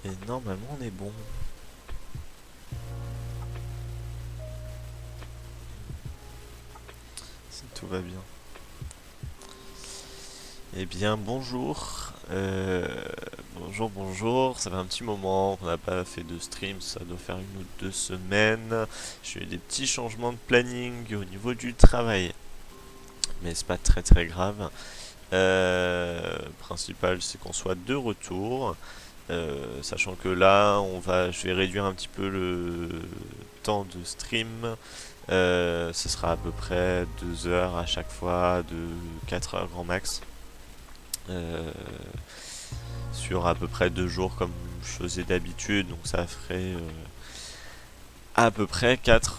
Et normalement on est bon. Si tout va bien. Eh bien bonjour. Bonjour. Ça fait un petit moment qu'on n'a pas fait de stream. Ça doit faire 1 ou 2 semaines. J'ai eu des petits changements de planning au niveau du travail. Mais c'est pas très grave. Principal c'est qu'on soit de retour. Sachant que là, je vais réduire un petit peu le temps de stream. Ce sera à peu près 2 heures à chaque fois, de 4 heures grand max. Euh, sur à peu près 2 jours comme je faisais d'habitude. Donc ça ferait à peu près 4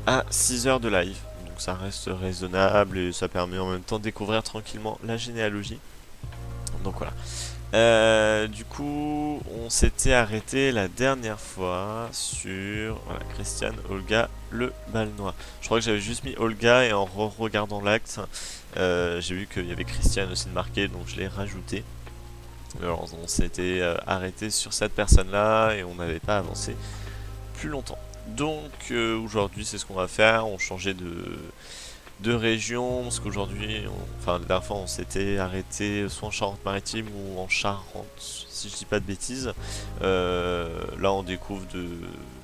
à 6 heures de live. Donc ça reste raisonnable et ça permet en même temps de découvrir tranquillement la généalogie. Donc voilà. Du coup, on s'était arrêté la dernière fois sur voilà, Christiane, Olga, le Balnois. Je crois que j'avais juste mis Olga et en regardant l'acte, j'ai vu qu'il y avait Christiane aussi de marqué, donc je l'ai rajouté. Alors, on s'était arrêté sur cette personne-là et on n'avait pas avancé plus longtemps. Donc aujourd'hui, c'est ce qu'on va faire. On changeait de région, parce qu'aujourd'hui, enfin la dernière fois on s'était arrêté soit en Charente-Maritime ou en Charente, si je dis pas de bêtises. Là on découvre de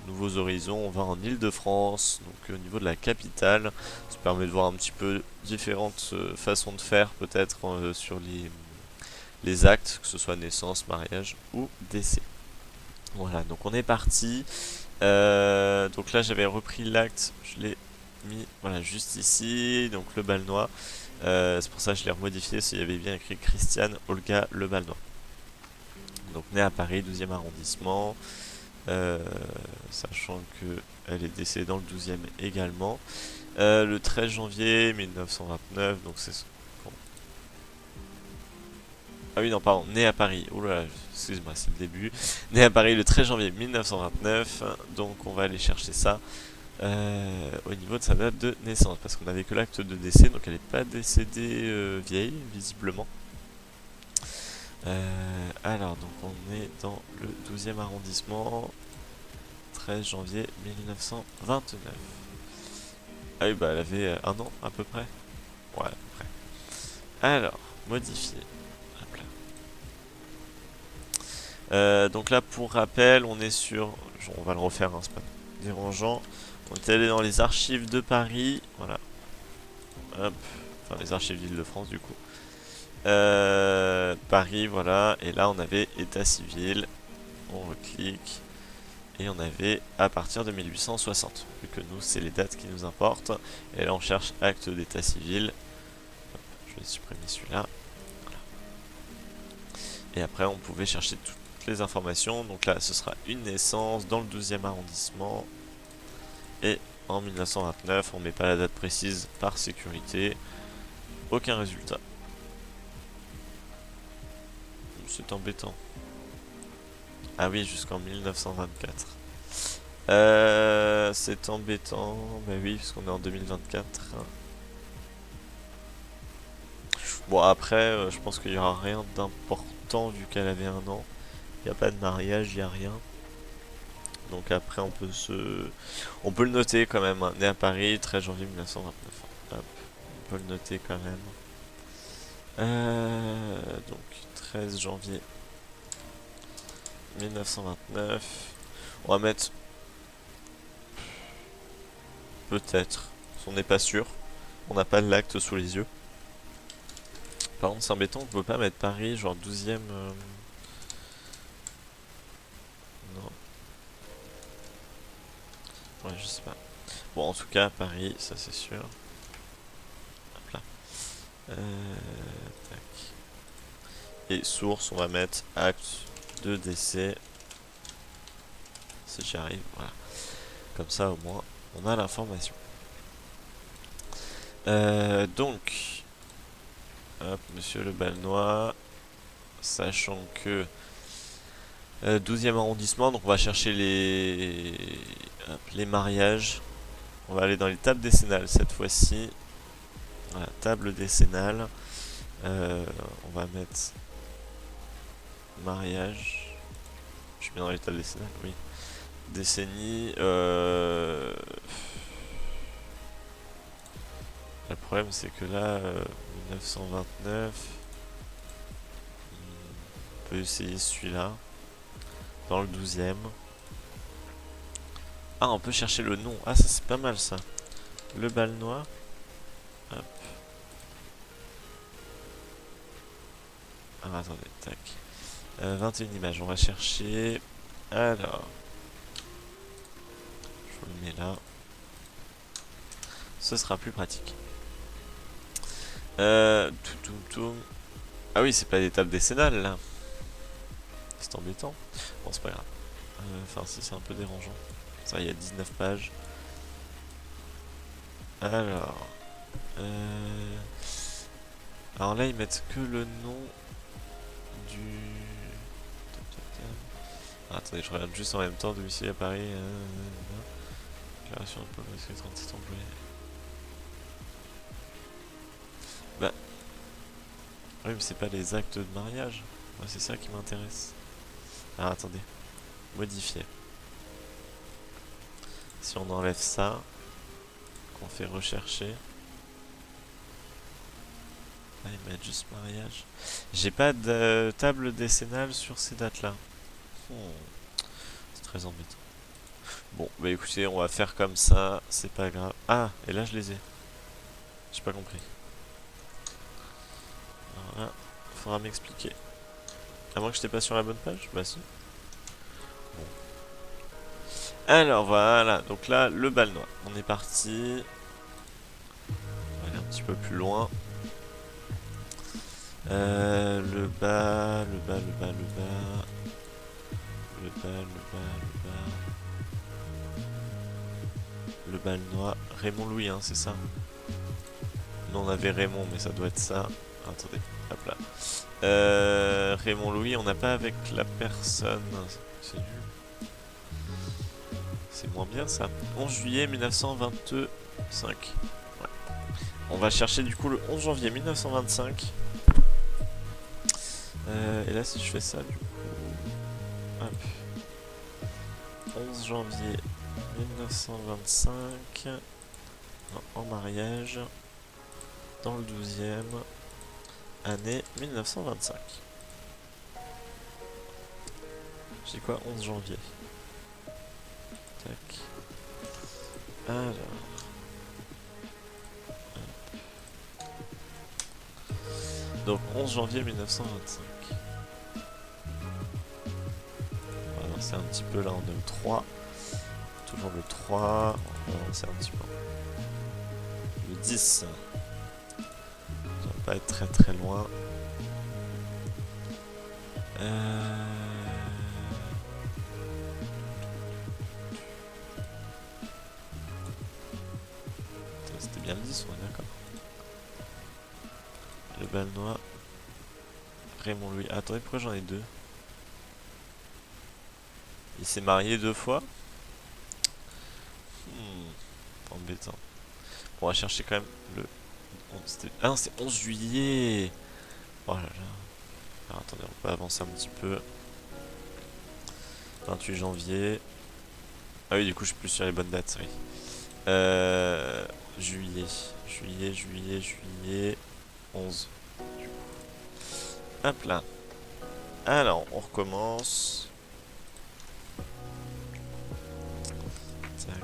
nouveaux horizons, on va en Île-de-France, donc au niveau de la capitale. Ça permet de voir un petit peu différentes façons de faire peut-être sur les actes, que ce soit naissance, mariage ou décès. Voilà, donc on est parti. Donc là j'avais repris l'acte, je l'ai mis voilà, juste ici, donc le Balnois. C'est pour ça que je l'ai remodifié, s'il y avait bien écrit Christiane Olga Le Balnois. Donc née à Paris, 12e arrondissement, euh, sachant qu'elle est décédée dans le 12e également. Le 13 janvier 1929, donc c'est... Bon. Ah oui, non, pardon, née à Paris. Oh là là, excuse-moi, c'est le début. Née à Paris le 13 janvier 1929, donc on va aller chercher ça. Au niveau de sa date de naissance, parce qu'on n'avait que l'acte de décès, donc elle n'est pas décédée vieille, visiblement. Alors, donc on est dans le 12e arrondissement, 13 janvier 1929. Ah oui, bah elle avait 1 an à peu près. Ouais, à peu près. Alors, modifier. Hop là. Donc là, pour rappel, on est sur... On va le refaire, hein, c'est pas dérangeant. On est allé dans les archives de Paris, voilà. Hop. Enfin, les archives d'Île-de-France, du coup. Paris, voilà. Et là, on avait état civil. On reclique. Et on avait à partir de 1860. Vu que nous, c'est les dates qui nous importent. Et là, on cherche acte d'état civil. Je vais supprimer celui-là. Voilà. Et après, on pouvait chercher toutes les informations. Donc là, ce sera une naissance dans le 12e arrondissement. Et en 1929, on met pas la date précise par sécurité. Aucun résultat. C'est embêtant. Ah oui, jusqu'en 1924. C'est embêtant. Bah oui, parce qu'on est en 2024. Bon, après, je pense qu'il y aura rien d'important vu qu'elle avait 1 an. Il n'y a pas de mariage, il n'y a rien. Donc après, on peut le noter quand même, hein. Né à Paris, 13 janvier 1929. Hop, on peut le noter quand même. Donc 13 janvier 1929. On va mettre peut-être. On n'est pas sûr. On n'a pas l'acte sous les yeux. Par contre, c'est embêtant qu'on ne peut pas mettre Paris, genre 12e. Non. Ouais, je sais pas. Bon, en tout cas, Paris, ça c'est sûr. Hop là. Tac. Et source, on va mettre acte de décès. Si j'y arrive, voilà. Comme ça, au moins, on a l'information. Donc, hop, monsieur le Balnois, sachant que 12e arrondissement, donc on va chercher les mariages. On va aller dans les tables décennales cette fois-ci. Voilà, table décennale. On va mettre mariage. Je sais bien dans l'état décennal, oui. Décennie, le problème c'est que là, 1929, on peut essayer celui-là, dans le 12e. Ah, on peut chercher le nom. Ah, ça c'est pas mal ça. Le Balnois. Hop. Ah, attendez, tac. 21 images, on va chercher. Alors. Je le mets là. Ce sera plus pratique. Tout. Ah oui, c'est pas l'étape décennale là. C'est embêtant. Bon, c'est pas grave. Enfin, si, c'est un peu dérangeant. Ça, il y a 19 pages. Alors. Alors là, ils mettent que le nom du. Ah, attendez, je regarde juste en même temps. Domicile à Paris. Déclaration de Paul 37 employés. Bah. Oui, mais c'est pas les actes de mariage. Moi, c'est ça qui m'intéresse. Alors, attendez. Modifier. Si on enlève ça, qu'on fait rechercher. Ah, ils mettent juste mariage. J'ai pas de table décennale sur ces dates-là. C'est très embêtant. Bon, bah écoutez, on va faire comme ça, c'est pas grave. Ah, et là je les ai. J'ai pas compris. Alors là, faudra m'expliquer. À moins que j'étais pas sur la bonne page. Bah si. Bon. Alors voilà, donc là, le Balnois. On est parti. On va aller un petit peu plus loin. Le bas. Le Balnois. Raymond Louis, hein, c'est ça. Nous on avait Raymond, mais ça doit être ça. Attendez, hop là. Raymond Louis, on n'a pas avec la personne. C'est nul. C'est moins bien ça. 11 juillet 1925. Ouais. On va chercher du coup le 11 janvier 1925. Et là, si je fais ça, du coup. Hop. 11 janvier 1925. En mariage. Dans le 12e. Année 1925. J'ai quoi 11 janvier. Tac. Alors. Donc 11 janvier 1925. On va avancer un petit peu là, on est au 3. Toujours le 3. On va avancer un petit peu. Le 10. Ça va pas être très très loin. C'était bien le 10, on est d'accord. Le Balnois. Raymond Louis. Attendez, pourquoi j'en ai deux? Il s'est marié 2 fois. Embêtant. Bon, on va chercher quand même le... Ah non, c'est 11 juillet. Oh là là. Alors, attendez, on peut avancer un petit peu. 28 janvier. Ah oui, du coup, je suis plus sur les bonnes dates, oui. Juillet. 11. Hop là. Alors, on recommence. Tac.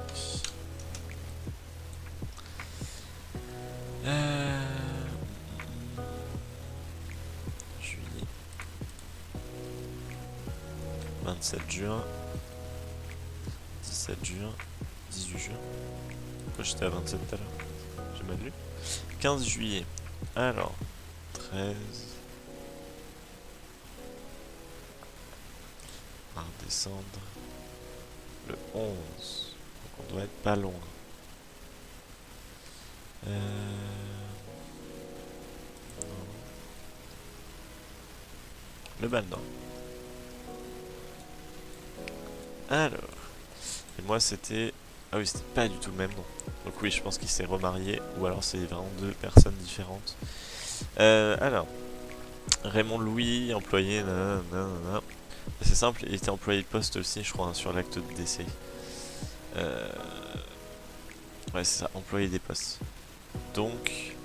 Juillet. 27 juin. 17 juin. 18 juin. Pourquoi j'étais à 27 tout à l'heure? J'ai mal lu. 15 juillet. Alors. 13. À descendre. Le 11. Donc on doit être pas loin. Le Balnois. Alors. Et moi c'était... Ah oui, c'était pas du tout le même nom. Donc oui, je pense qu'il s'est remarié. Ou alors c'est vraiment deux personnes différentes. Alors. Raymond Louis, employé... Nanana. C'est simple, il était employé de poste aussi, je crois, hein, sur l'acte de décès. Euh... Ouais, c'est ça, employé des postes. Donc,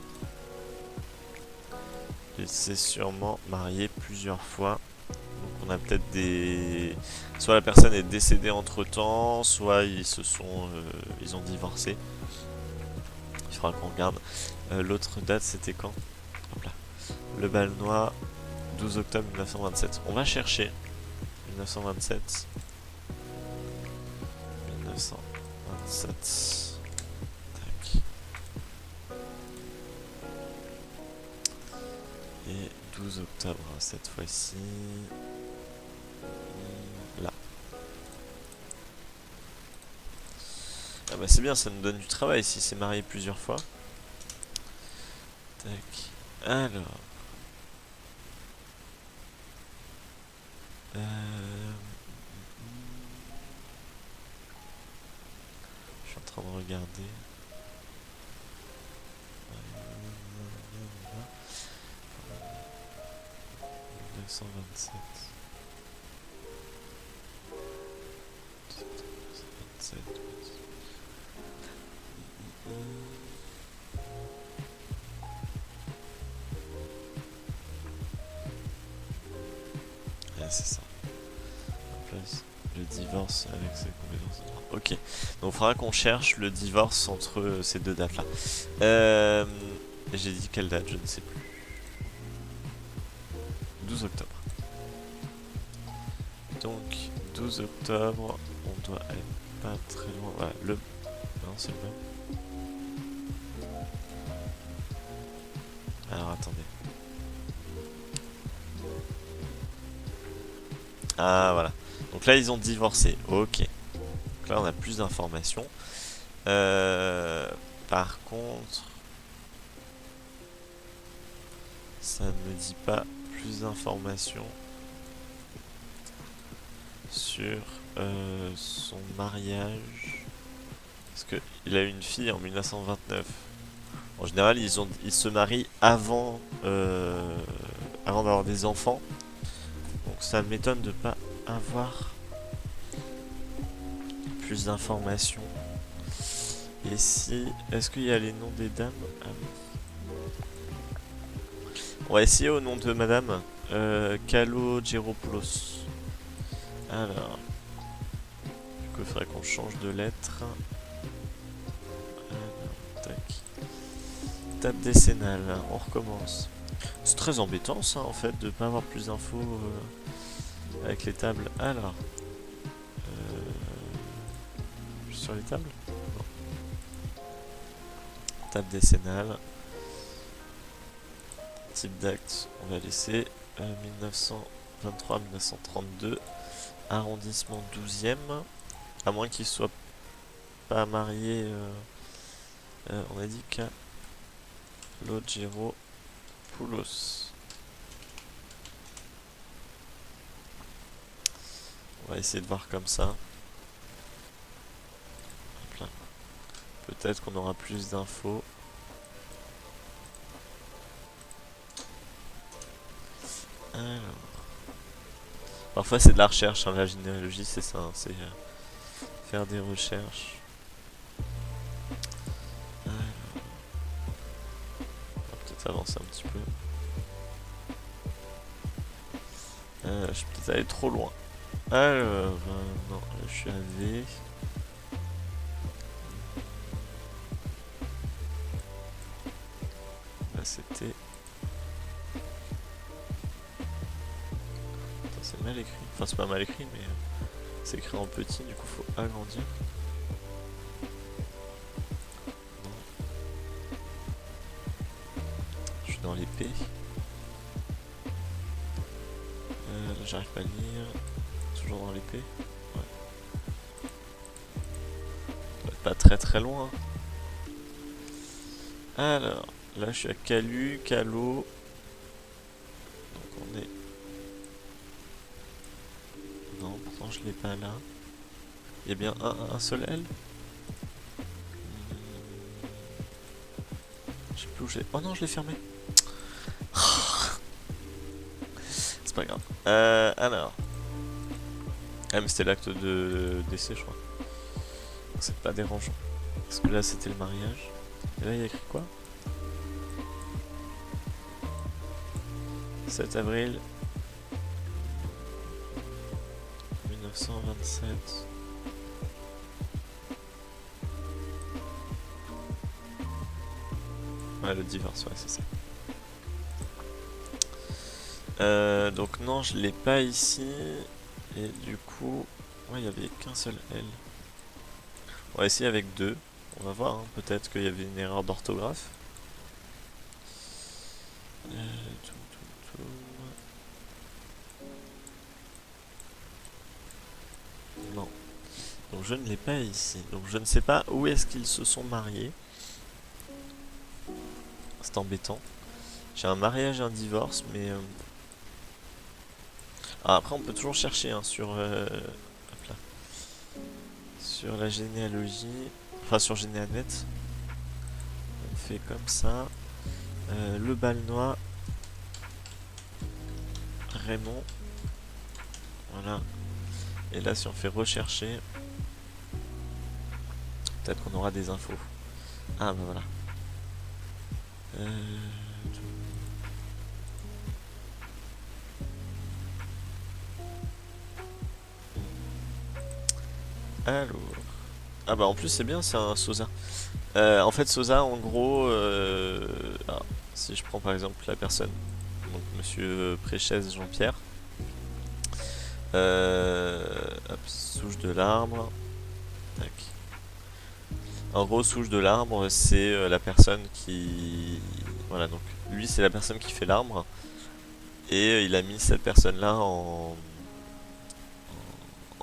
il s'est sûrement marié plusieurs fois. Donc, on a peut-être des... Soit la personne est décédée entre-temps, soit ils ont divorcé. Il faudra qu'on regarde. L'autre date, c'était quand? Hop là. Le bal noir, 12 octobre 1927. On va chercher 1927. 1927. Tac. Et 12 octobre cette fois-ci. Là. Ah bah c'est bien, ça nous donne du travail si c'est marié plusieurs fois. Tac. Alors. Je suis en train de regarder. 1927. 1927. Ah, c'est ça. Le divorce avec ses compétences de droit. Ok. Donc il faudra qu'on cherche le divorce entre ces deux dates-là. J'ai dit quelle date, je ne sais plus. 12 octobre. Donc 12 octobre, on doit aller pas très loin. Voilà, le... Non, c'est le même. Alors attendez. Ah voilà. Donc là ils ont divorcé. Ok. Donc là on a plus d'informations. Par contre, ça ne me dit pas plus d'informations sur son mariage. Parce qu'il a eu une fille en 1929. En général, ils se marient avant d'avoir des enfants. Donc ça m'étonne de ne pas avoir plus d'informations. Et si... Est-ce qu'il y a les noms des dames? Ah oui. On va essayer au nom de madame Kalogeropoulos. Alors... Du coup, il faudrait qu'on change de lettre. Alors, tac. Table décennale, on recommence. C'est très embêtant ça en fait de pas avoir plus d'infos avec les tables. Alors... sur les tables? Non. Table décennale. Type d'acte, on va laisser 1923-1932. Arrondissement 12e. À moins qu'il soit pas marié. On a dit qu'à Logero Poulos. On va essayer de voir comme ça. Peut-être qu'on aura plus d'infos. Alors. Parfois c'est de la recherche, hein, la généalogie c'est ça, hein, c'est faire des recherches. Alors. On va peut-être avancer un petit peu. Je suis peut-être allé trop loin. Alors, non, là je suis à V. Là c'était... C'est mal écrit. Enfin, c'est pas mal écrit, mais c'est écrit en petit, du coup, faut agrandir. Non. Je suis dans les P. J'arrive pas à lire. Toujours dans les P. Ouais. Ça doit être pas très très loin. Alors, là, je suis à Calu, Calo. Donc, on est... Non, pourtant, je l'ai pas là. Il y a bien un seul L. Je sais plus où j'ai... Oh non, je l'ai fermé. C'est pas grave. Alors. Ah mais c'était l'acte de décès je crois. C'est pas dérangeant. Parce que là c'était le mariage. Et là il y a écrit quoi? 7 avril 1927. Ouais, le divorce, ouais, c'est ça. Donc non, je l'ai pas ici. Et du coup, ouais, il y avait qu'un seul L. On va essayer avec deux. On va voir, hein. Peut-être qu'il y avait une erreur d'orthographe. Tout, tout, tout. Non. Donc je ne l'ai pas ici. Donc je ne sais pas où est-ce qu'ils se sont mariés. C'est embêtant. J'ai un mariage et un divorce, mais... Ah, après on peut toujours chercher hein, sur... Hop là. Sur la généalogie. Enfin sur Généanet. On fait comme ça. Le Balnois. Raymond. Voilà. Et là si on fait rechercher... Peut-être qu'on aura des infos. Ah bah voilà. Alors... Ah bah en plus c'est bien, c'est un Sosa. En fait Sosa en gros... alors, si je prends par exemple la personne, donc monsieur Préchez Jean-Pierre. Hop, souche de l'arbre. Tac. En gros, souche de l'arbre, c'est la personne qui... Voilà, donc lui c'est la personne qui fait l'arbre. Et il a mis cette personne-là en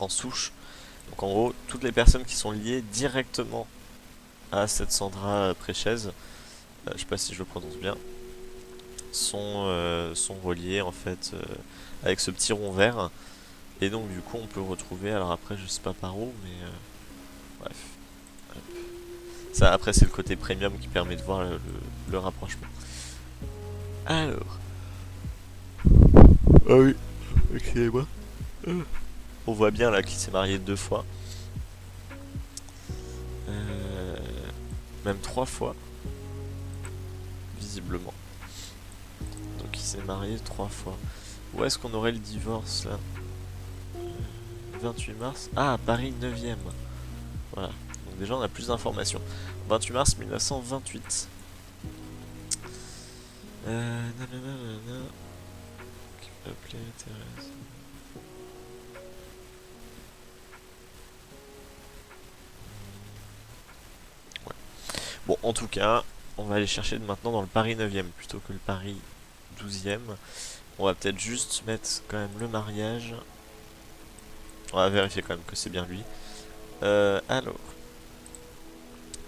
souche. Donc en gros, toutes les personnes qui sont liées directement à cette Sandra Préchez, je sais pas si je le prononce bien, sont reliées en fait avec ce petit rond vert. Et donc du coup on peut retrouver, alors après je sais pas par où, mais bref. Hop. Ça après c'est le côté premium qui permet de voir le rapprochement. Alors. Ah oui, excusez-moi. On voit bien là qu'il s'est marié 2 fois. Euh, Même 3 fois. Visiblement. Donc il s'est marié 3 fois. Où est-ce qu'on aurait le divorce là? 28 mars. Ah, Paris 9e. Voilà. Donc déjà on a plus d'informations. 28 mars 1928. Nanana. Qui peut appeler Thérèse. Ouais. Bon, en tout cas, on va aller chercher maintenant dans le Paris 9e plutôt que le Paris 12e. On va peut-être juste mettre quand même le mariage. On va vérifier quand même que c'est bien lui. Alors,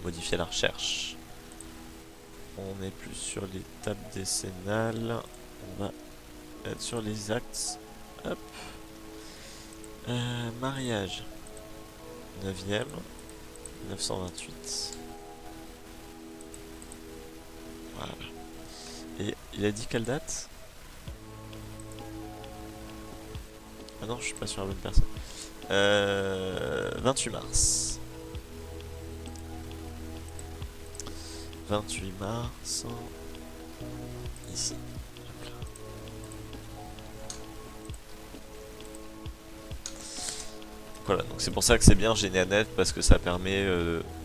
modifier la recherche. On est plus sur l'étape décennale. On va être sur les actes. Hop. Mariage. 9e. 1928. Voilà. Et il a dit quelle date? Ah non, je suis pas sur la bonne personne. 28 mars. 28 mars. Ici. Voilà, donc c'est pour ça que c'est bien Généanet parce que ça permet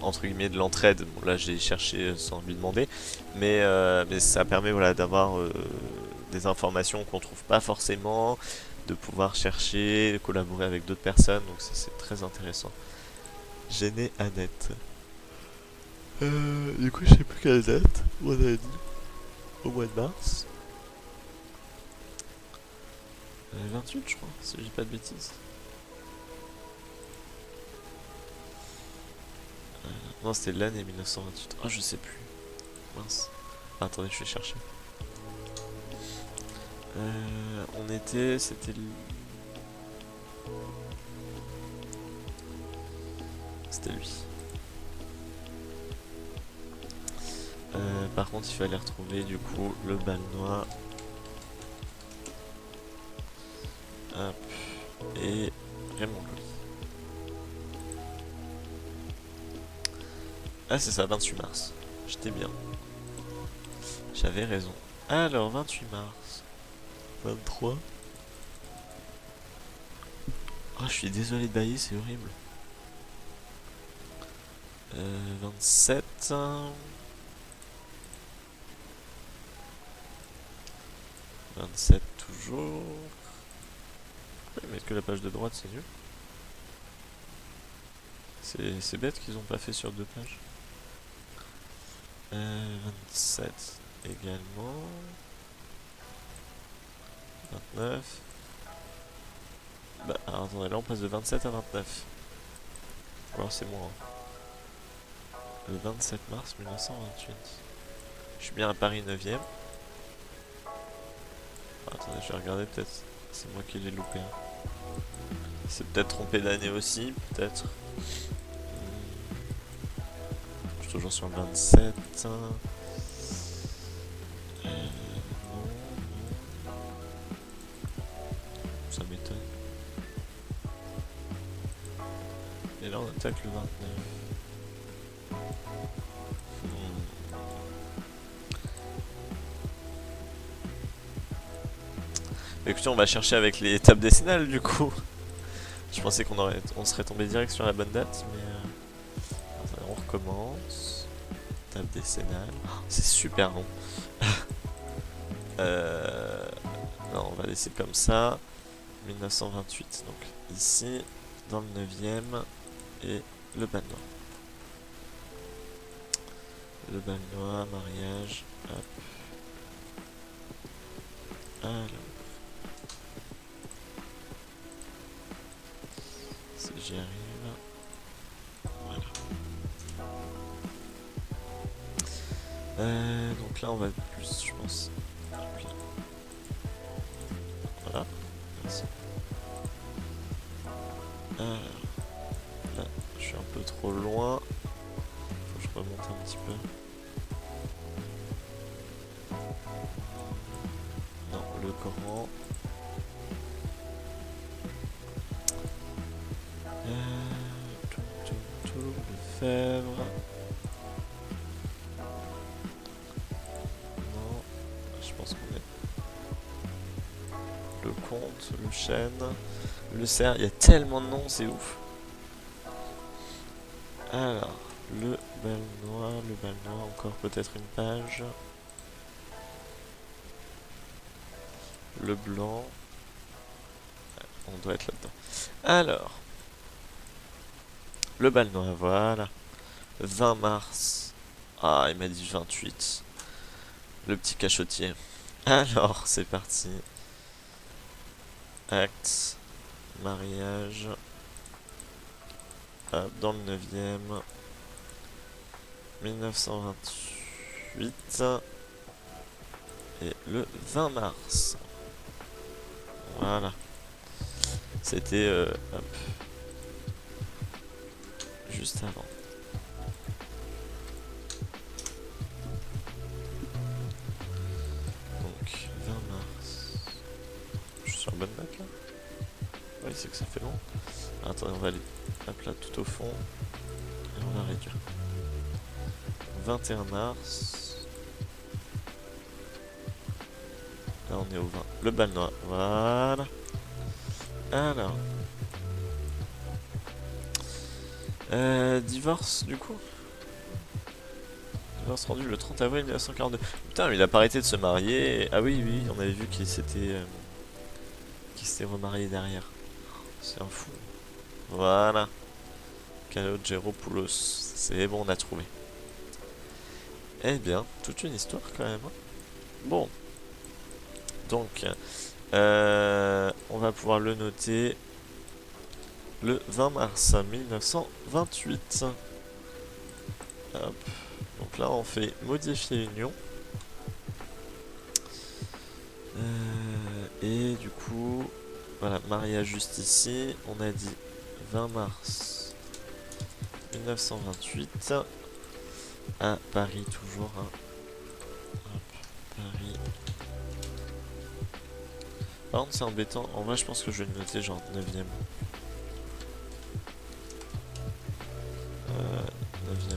entre guillemets de l'entraide. Bon là j'ai cherché sans lui demander, mais ça permet voilà d'avoir des informations qu'on trouve pas forcément, de pouvoir chercher, de collaborer avec d'autres personnes, donc ça c'est très intéressant. Généanet. Du coup je sais plus quelle date on a dit. Au mois de mars. 28 je crois, si je dis pas de bêtises. Non, c'était l'année 1928. Oh, je sais plus. Mince. Ah, attendez, je vais chercher. On était... C'était... C'était lui. Par contre, il fallait retrouver, du coup, le Balnois. Hop. Et Raymond Ah c'est ça, 28 mars. J'étais bien. J'avais raison. Alors, 28 mars. 23. Oh, je suis désolé de bailler, c'est horrible. 27. 27 toujours. Pourquoi ils mettent que la page de droite, c'est nul. C'est bête qu'ils ont pas fait sur 2 pages. 27 également. 29. Bah, alors, attendez, là on passe de 27 à 29. Ou alors c'est moins. Le 27 mars 1928. Je suis bien à Paris 9ème. Attendez, je vais regarder peut-être. C'est moi qui l'ai loupé. C'est peut-être trompé d'année aussi, peut-être. Je suis toujours sur le 27. Non, ça m'étonne. Et là on attaque le 29. Écoutez, on va chercher avec les tables décennales du coup. Je pensais on serait tombé direct sur la bonne date, mais attendez, on recommence. Table décennale. Oh, c'est super long. Non, on va laisser comme ça. 1928, donc ici, dans le 9ème, et le bal noir. Le bal noir, mariage, hop. Alors. Si j'y arrive. Voilà. Donc là, on va plus, je pense. Voilà. Merci. Alors. Là, je suis un peu trop loin. Faut que je remonte un petit peu. Non, le Coran. Lefebvre. Non, je pense qu'on est. Le Comte, le Chêne, le Cerf. Il y a tellement de noms, c'est ouf. Alors, le bal noir, encore peut-être une page. Le blanc. On doit être là-dedans. Alors, le bal noir, voilà. 20 mars. Ah, il m'a dit 28. Le petit cachotier. Alors, c'est parti. Acte. Mariage. Hop, dans le 9ème. 1928. Et le 20 mars. Voilà. C'était hop, juste avant. Donc 20 mars. Je suis sur bonne date là. Oui, c'est que ça fait long. Attendez, on va aller hop là tout au fond. Et on va réduire. 21 mars. Là on est au 20. Le bal noir. Voilà. Alors. Divorce du coup. Divorce rendu le 30 avril 1942. Putain, il a pas arrêté de se marier. Ah oui, oui, on avait vu qu'il s'était remarié derrière. C'est un fou. Voilà. Kalogeropoulos. C'est bon, on a trouvé. Eh bien, toute une histoire quand même. Bon. Donc, on va pouvoir le noter le 20 mars 1928. Hop. Donc là, on fait modifier union. Et du coup, voilà, mariage juste ici. On a dit 20 mars 1928 à Paris toujours. Hein. Hop, Paris. Par contre, c'est embêtant. En vrai, je pense que je vais le noter genre 9ème. 9ème.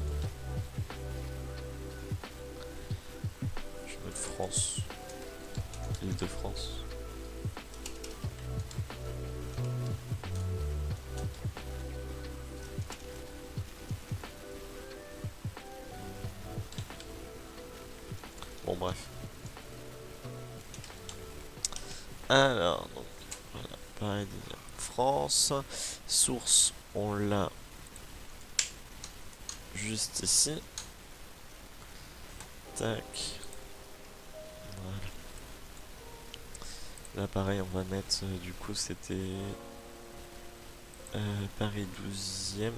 Bon, bref. Alors, donc, voilà, pareil, France. Source, on l'a juste ici. Tac. Voilà. Là, pareil, on va mettre, du coup, c'était Paris 12e.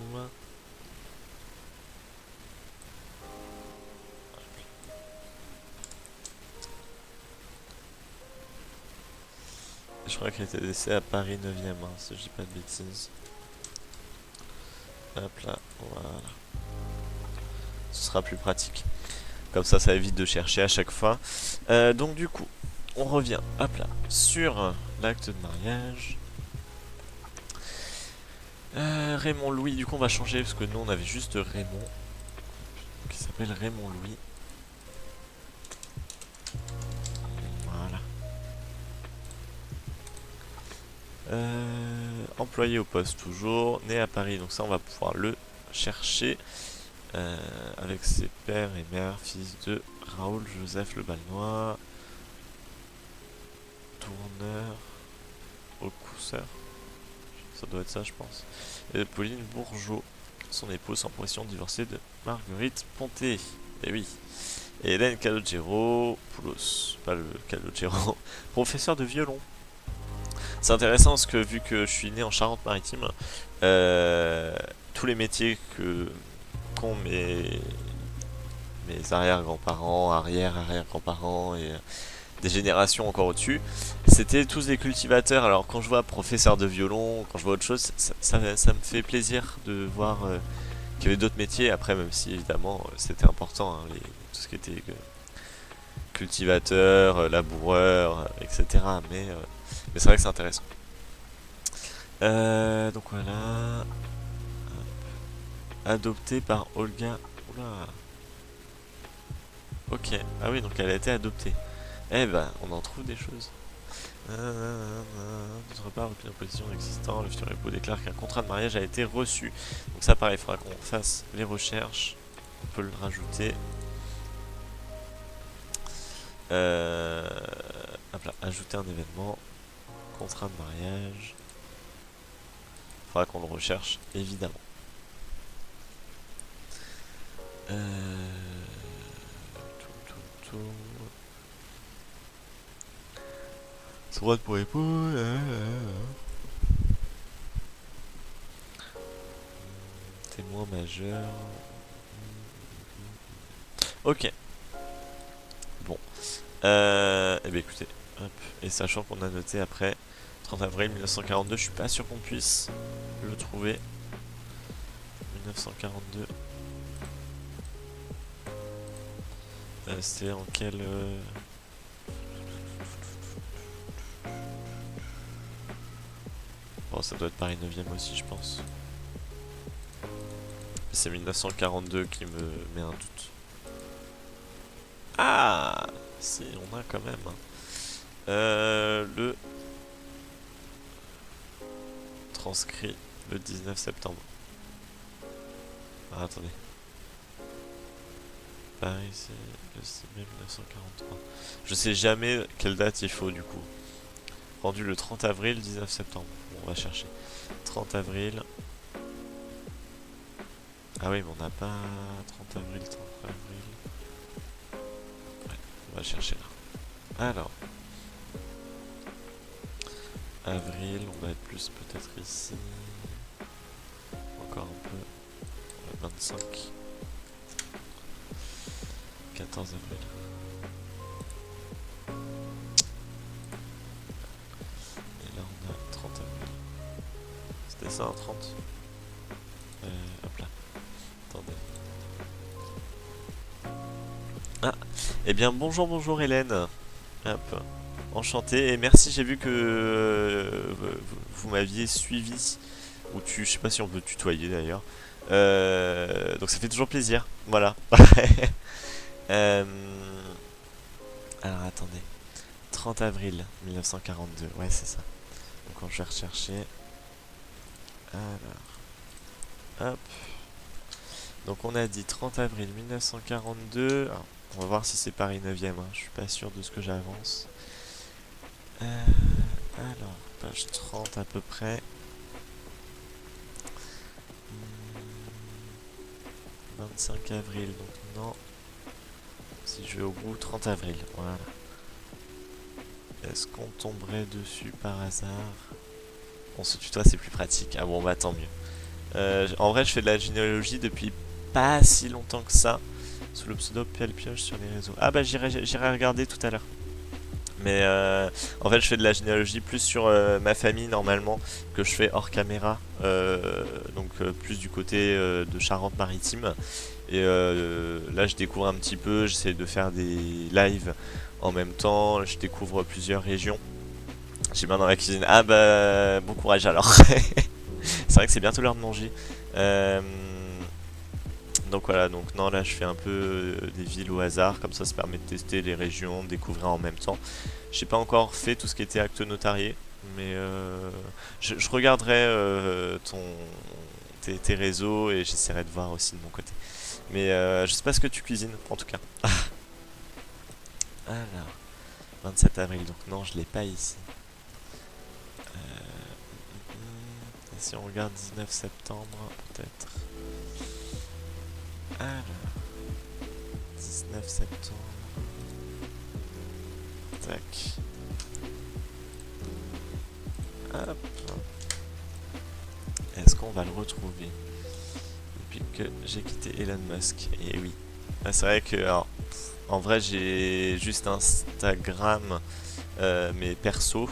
Je crois qu'elle était laissée à Paris 9e, hein, si je dis pas de bêtises. Hop là, voilà. Ce sera plus pratique. Comme ça évite de chercher à chaque fois. Donc du coup, on revient, hop là, sur l'acte de mariage. Raymond Louis, du coup on va changer parce que nous on avait juste Raymond. Qui s'appelle Raymond Louis. Voilà. Employé au poste toujours, né à Paris, donc ça on va pouvoir le chercher. Avec ses pères et mères, fils de Raoul Joseph Le Balnois, tourneur au cousseur, ça doit être ça je pense, et Pauline Bourgeot, son épouse en position divorcée de Marguerite Ponté, et oui, et Hélène Calogero Poulos, pas le Calogero, professeur de violon. C'est intéressant parce que vu que je suis né en Charente-Maritime, tous les métiers qu'ont mes arrière-grands-parents, arrière-arrière-grands-parents et des générations encore au-dessus, c'était tous des cultivateurs. Alors quand je vois professeur de violon, quand je vois autre chose, ça me fait plaisir de voir qu'il y avait d'autres métiers. Après, même si évidemment c'était important, hein, tout ce qui était cultivateur, laboureur, etc. Mais c'est vrai que c'est intéressant. Donc voilà. Adopté par Olga. Oula. Ok. Ah oui, donc elle a été adoptée. Eh ben, on en trouve des choses. D'autre part, aucune opposition existant, le futur époux déclare qu'un contrat de mariage a été reçu. Donc ça, pareil, il faudra qu'on fasse les recherches. On peut le rajouter. Hop là, ajouter un événement. Contrat de mariage. Il faudra qu'on le recherche, évidemment. Tout. Droite pour époux. Témoin majeur. Ok. Bon. Eh bien écoutez. Hop. Et sachant qu'on a noté après 30 avril 1942, je suis pas sûr qu'on puisse le trouver. 1942. C'était en quel... Bon, ça doit être Paris 9e aussi, je pense. C'est 1942 qui me met un doute. Ah, si, on a quand même. Le transcrit le 19 septembre. Ah, attendez. Paris, c'est le 6 mai 1943. Je sais jamais quelle date il faut du coup. Rendu le 30 avril, 19 septembre. Bon, on va chercher. 30 avril. Ah oui, mais on n'a pas 30 avril, 30 avril. Ouais, on va chercher là. Alors. Avril, on va être plus peut-être ici. Encore un peu. 25. 14 avril. Et là on a 30 avril. C'était ça un 30. Hop là. Attendez. Ah, eh bien bonjour Hélène. Hop. Enchanté et merci, j'ai vu que vous m'aviez suivi. Ou je sais pas si on peut tutoyer d'ailleurs. Donc ça fait toujours plaisir. Voilà. Alors attendez. 30 avril 1942. Ouais, c'est ça. Donc quand je vais rechercher. Alors. Hop. Donc on a dit 30 avril 1942. Alors, On va voir si c'est Paris 9e, hein. Je suis pas sûr de ce que j'avance. Alors, page 30 à peu près. 25 avril, donc non. Si je vais au bout, 30 avril, voilà. Est-ce qu'on tomberait dessus par hasard? On se tutoie, c'est plus pratique. Ah bon, bah tant mieux. En vrai, je fais de la généalogie depuis pas si longtemps que ça, sous le pseudo Pioche sur les réseaux. Ah bah j'irai regarder tout à l'heure. Mais en fait, je fais de la généalogie plus sur ma famille normalement, que je fais hors caméra, donc plus du côté de Charente-Maritime. Et là, je découvre un petit peu, j'essaie de faire des lives en même temps, je découvre plusieurs régions. J'ai main dans la cuisine. Ah bah, bon courage alors. C'est vrai que c'est bientôt l'heure de manger. Euh, donc voilà, donc non, là je fais un peu des villes au hasard, comme ça permet de tester les régions, de découvrir en même temps. J'ai pas encore fait tout ce qui était acte notarié, mais je regarderai tes réseaux et j'essaierai de voir aussi de mon côté. Mais je sais pas ce que tu cuisines en tout cas. Alors, 27 avril, donc non, je l'ai pas ici. Et si on regarde 19 septembre, peut-être. Alors, 19 septembre. Tac. Hop. Est-ce qu'on va le retrouver depuis que j'ai quitté Elon Musk? Et oui. Ah, c'est vrai que, alors, en vrai, j'ai juste Instagram, mais perso.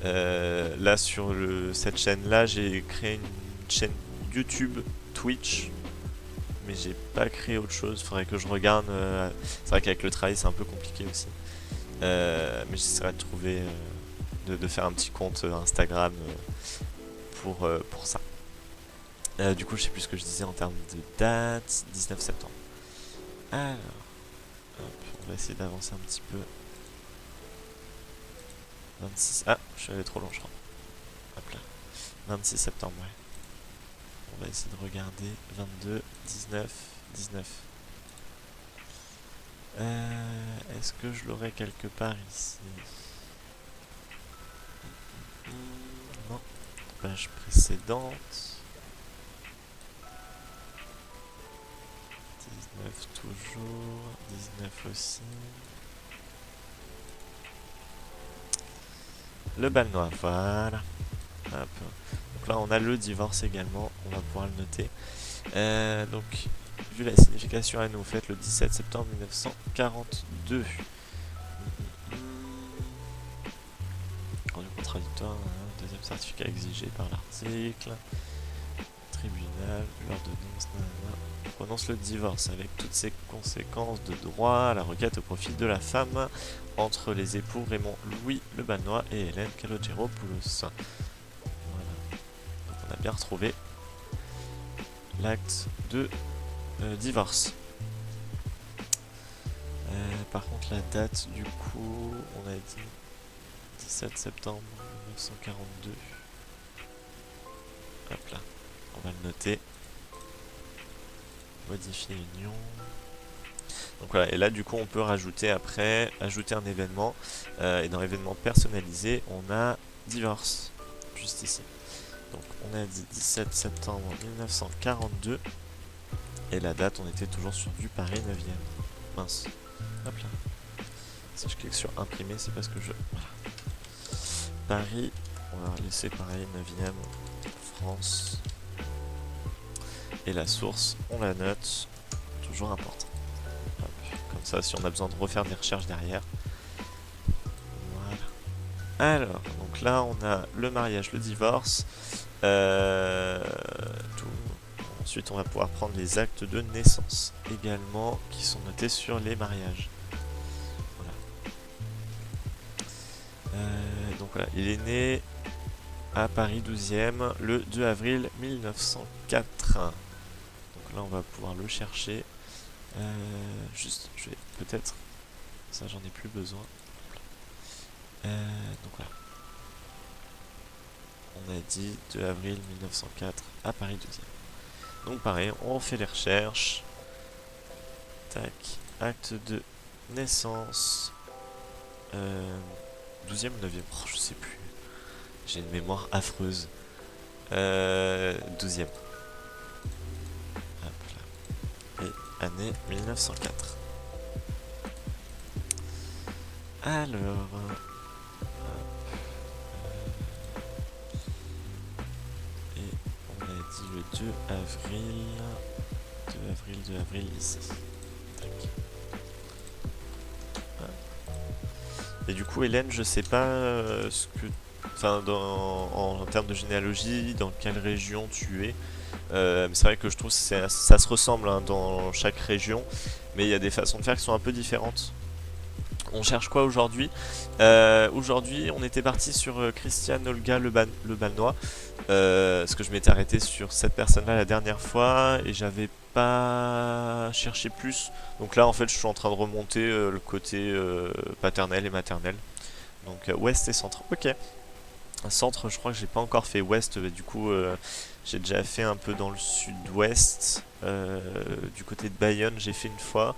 Là, sur cette chaîne-là, j'ai créé une chaîne YouTube, Twitch, mais j'ai pas créé autre chose. Faudrait que je regarde. C'est vrai qu'avec le travail, c'est un peu compliqué aussi. Mais j'essaierai de trouver, de faire un petit compte Instagram pour ça. Du coup, je sais plus ce que je disais en termes de date. 19 septembre. Alors, hop, on va essayer d'avancer un petit peu. 26. Ah, je suis allé trop long, je crois. Hop là. 26 septembre, ouais. On va essayer de regarder. 22, 19, 19. Est-ce que je l'aurai quelque part ici? Non. Page précédente. 19 toujours. 19 aussi. Le bal noir, voilà. Hop. Donc là, on a le divorce également. On va pouvoir le noter. Donc, vu la signification, elle nous faite le 17 septembre 1942. Rendu contradictoire, hein, deuxième certificat exigé par l'article. Tribunal, l'ordonnance, nanana. Prononce le divorce avec toutes ses conséquences de droit, la requête au profit de la femme entre les époux Raymond Louis Le Balnois et Hélène Calogero-Poulos. Voilà. Donc on a bien retrouvé l'acte de divorce. Par contre, la date, du coup, on a dit 17 septembre 1942. Hop là, on va le noter. Modifier union. Donc voilà, et là du coup on peut rajouter après, ajouter un événement. Et dans l'événement personnalisé, on a divorce, juste ici. Donc on a dit 17 septembre 1942. Et la date, on était toujours sur du Paris 9e. Mince. Hop là. Si je clique sur imprimer, c'est parce que je... Voilà. Paris, on va laisser pareil, 9e, France. Et la source, on la note, toujours important. Hop. Comme ça, si on a besoin de refaire des recherches derrière. Voilà. Alors, donc là, on a le mariage, le divorce. Tout. Ensuite, on va pouvoir prendre les actes de naissance également, qui sont notés sur les mariages. Donc voilà, il est né à Paris 12e le 2 avril 1904. Donc là, on va pouvoir le chercher. Juste, je vais peut-être... Ça, j'en ai plus besoin. Donc voilà. On a dit 2 avril 1904 à Paris 12e. Donc pareil, on fait les recherches. Tac. acte de naissance. 12e ou 9e? Oh, je sais plus. J'ai une mémoire affreuse. 12e. Hop là. Et année 1904. Alors. Et on a dit le 2 avril. 2 avril ici. Tac. Et du coup, Hélène, je sais pas ce que. Enfin, en termes de généalogie, dans quelle région tu es. C'est vrai que je trouve que ça se ressemble hein, dans chaque région, mais il y a des façons de faire qui sont un peu différentes. On cherche quoi aujourd'hui? Aujourd'hui, on était parti sur Christiane Olga le Balnois, parce que je m'étais arrêté sur cette personne-là la dernière fois et j'avais pas cherché plus. Donc là, en fait, je suis en train de remonter le côté paternel et maternel. Donc ouest et centre. Ok. Centre, je crois que j'ai pas encore fait ouest. Du coup, j'ai déjà fait un peu dans le sud-ouest. Du côté de Bayonne, j'ai fait une fois.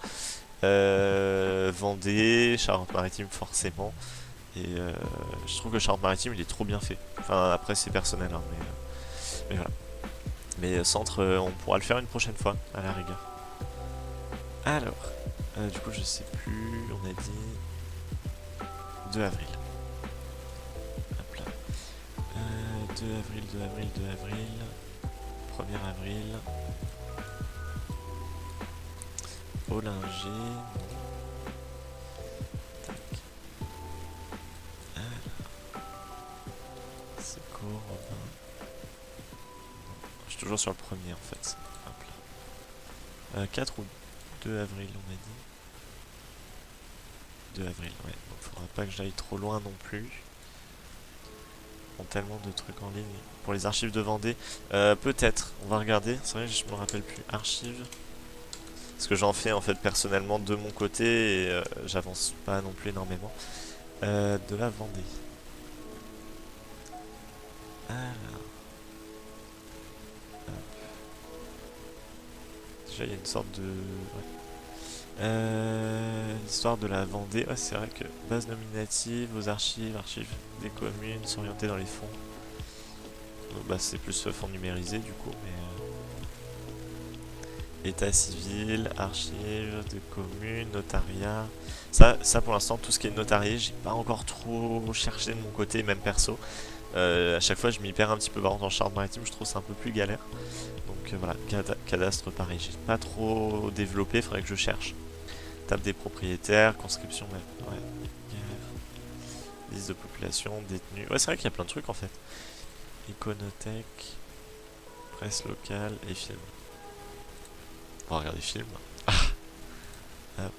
Vendée, Charente-Maritime forcément. Et je trouve que Charente-Maritime il est trop bien fait. Enfin après c'est personnel hein, mais voilà. Mais centre on pourra le faire une prochaine fois à la rigueur. Alors, du coup je sais plus, on a dit 2 avril. Hop là. 2 avril, 2 avril, 2 avril. 1er avril. Ollinger. Je suis toujours sur le premier en fait. Hop là. 4 ou 2 avril on a dit. 2 avril, ouais. Donc faudra pas que j'aille trop loin non plus. Ils ont tellement de trucs en ligne. Pour les archives de Vendée, peut-être. On va regarder. C'est vrai que je me rappelle plus. Archives. Parce que j'en fais en fait personnellement de mon côté et j'avance pas non plus énormément. De la Vendée. Alors. Déjà il y a une sorte de... Ouais. L'histoire de la Vendée, ouais, c'est vrai que base nominative, aux archives, archives des communes, s'orienter dans les fonds. Donc, bah, c'est plus fonds numérisé du coup, mais état civil, archives de communes, notariat. Ça pour l'instant, tout ce qui est notarié, j'ai pas encore trop cherché de mon côté, même perso. À chaque fois, je m'y perds un petit peu. Par contre, en Charente-Maritime, je trouve c'est un peu plus galère. Donc voilà, cadastre pareil, j'ai pas trop développé, faudrait que je cherche. Table des propriétaires, conscription, ouais. Liste de population, détenus. Ouais, c'est vrai qu'il y a plein de trucs en fait. Iconothèque, presse locale et film. On va regarder film. Ah, hop.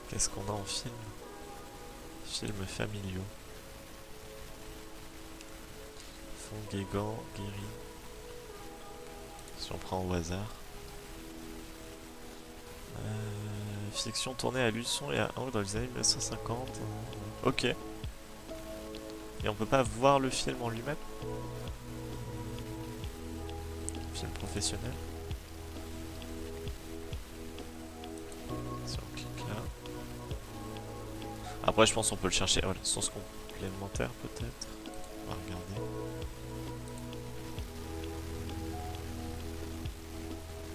Qu'est-ce qu'on a en film? Films familiaux. Fond Guégan, Guéry. Si on prend au hasard. Fiction tournée à Luçon et à Angers dans les années 1950. Ok. Et on peut pas voir le film en lui-même? Film professionnel. Si on clique là. Après, je pense qu'on peut le chercher. Voilà, source complémentaire peut-être. On va regarder.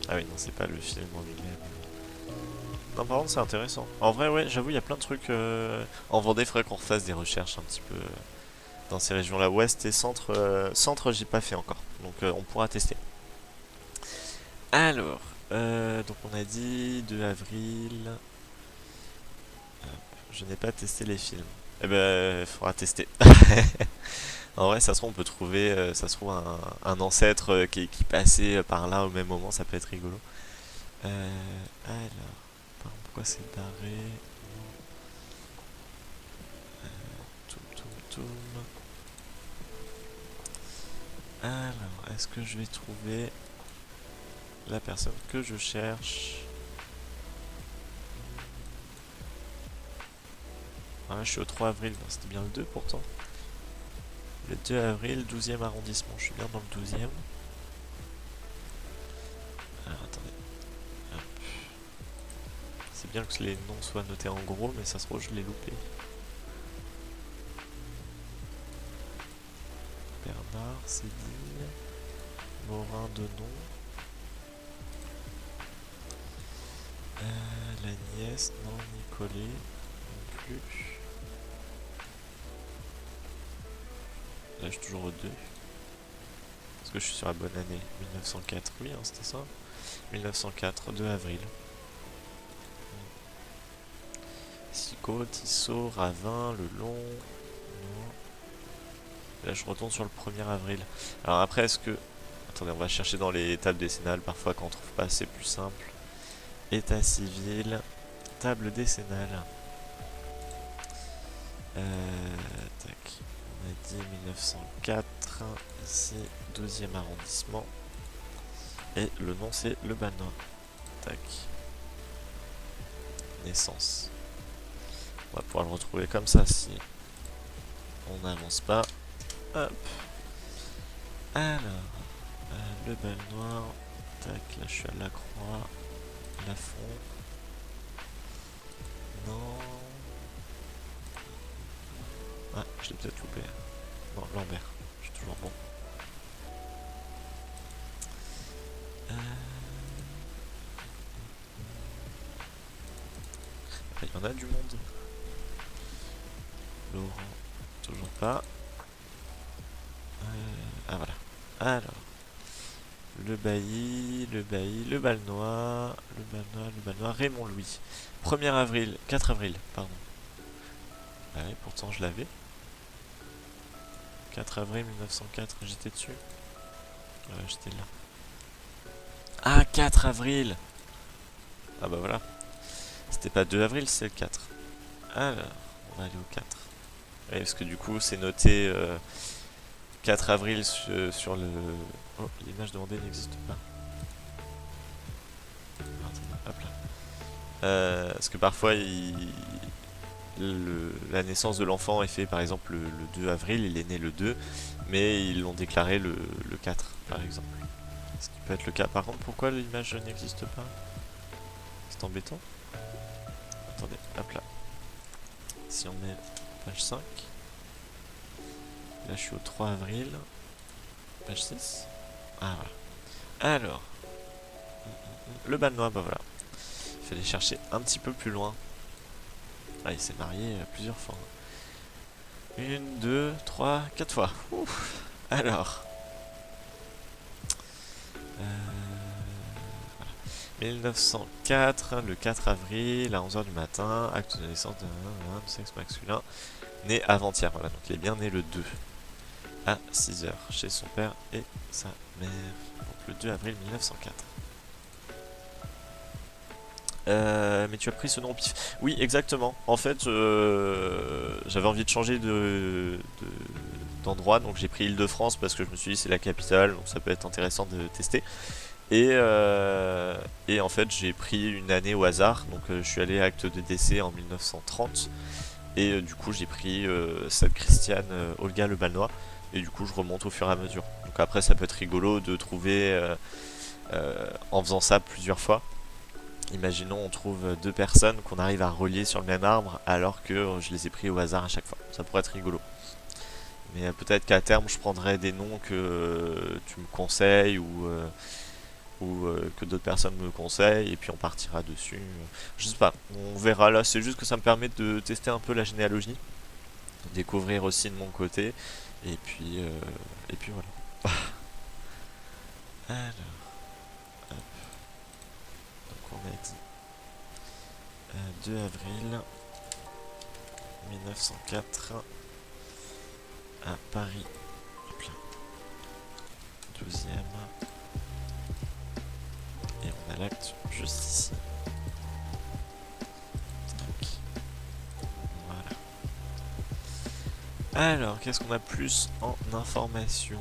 Ah oui, non, c'est pas le film en lui-même. Non, par contre, c'est intéressant. En vrai, ouais, j'avoue, il y a plein de trucs. En Vendée, il faudrait qu'on refasse des recherches un petit peu dans ces régions-là. Ouest et centre. Centre, j'ai pas fait encore. Donc, on pourra tester. Alors, donc on a dit 2 avril. Je n'ai pas testé les films. Eh ben, il faudra tester. En vrai, ça se trouve, on peut trouver, ça se trouve, un ancêtre qui passait par là au même moment, ça peut être rigolo. Alors, pourquoi c'est barré? Toum. Alors, est-ce que je vais trouver la personne que je cherche? Ah, je suis au 3 avril, c'était bien le 2 pourtant. Le 2 avril, 12e arrondissement, je suis bien dans le 12e. Alors attendez. Hop. bien que les noms soient notés en gros, mais ça se trouve je l'ai loupé. Bernard, Céline, Morin de nom. La nièce, non, Nicolet, non plus. Là je suis toujours au 2. Est-ce que je suis sur la bonne année? 1904, oui, hein, c'était ça. 1904, 2 avril. Sico, Tissot, Ravin, Le Long. Non. Là je retourne sur le 1er avril. Alors après est-ce que... Attendez, on va chercher dans les tables décennales. Parfois quand on trouve pas c'est plus simple. État civil. Table décennale. Tac. On a dit 1904. Ici, 12e arrondissement. Et le nom c'est Le Balnois. Tac. Naissance. On va pouvoir le retrouver comme ça si on n'avance pas. Hop. Alors, Le Balnois. Tac, là je suis à Lacroix. Lafont. Non. Ah, je l'ai peut-être loupé. Non, Lambert. Je suis toujours bon. Il y en a du monde. Laurent, toujours pas. Ah voilà. Alors. Le Bailly, le Balnois, Raymond Louis. 1er avril, 4 avril, pardon. Ah oui, pourtant je l'avais. 4 avril 1904, j'étais dessus. Ouais, j'étais là. Ah, 4 avril. Ah bah voilà. C'était pas 2 avril, c'est le 4. Alors, on va aller au 4. Oui, parce que du coup, c'est noté 4 avril sur le... Oh, l'image demandée n'existe pas. Attends, hop là. Parce que parfois, la naissance de l'enfant est faite par exemple le 2 avril, il est né le 2, mais ils l'ont déclaré le 4 par exemple. Ce qui peut être le cas. Par contre, pourquoi l'image n'existe pas? C'est embêtant. Attendez, hop là. Si on met page 5, là je suis au 3 avril, page 6. Ah voilà. Alors, le Balnois, bah voilà. Il fallait chercher un petit peu plus loin. Ah, il s'est marié plusieurs fois. 1, 2, 3, 4 fois. Ouf. Alors. 1904, le 4 avril, à 11h du matin, acte de naissance de sexe masculin, né avant-hier. Voilà, donc il est bien né le 2, à 6h, chez son père et sa mère. Donc le 2 avril 1904. Mais tu as pris ce nom au pif. Oui, exactement. En fait, j'avais envie de changer d'endroit, donc j'ai pris Île-de-France parce que je me suis dit c'est la capitale, donc ça peut être intéressant de tester. Et en fait, j'ai pris une année au hasard, donc je suis allé à acte de décès en 1930. Et du coup, j'ai pris Sainte Christiane Olga Le Balnois. Et du coup, je remonte au fur et à mesure. Donc après, ça peut être rigolo de trouver, en faisant ça plusieurs fois. Imaginons on trouve 2 personnes qu'on arrive à relier sur le même arbre alors que je les ai pris au hasard à chaque fois. Ça pourrait être rigolo. Mais peut-être qu'à terme je prendrai des noms que tu me conseilles ou que d'autres personnes me conseillent et puis on partira dessus. Je sais pas, on verra là, c'est juste que ça me permet de tester un peu la généalogie, découvrir aussi de mon côté et puis voilà. Alors, hop. Donc on a dit 2 avril 1904 à Paris. Hop là. 12e. Et on a l'acte juste ici. Tac. Voilà. Alors, qu'est-ce qu'on a plus en information?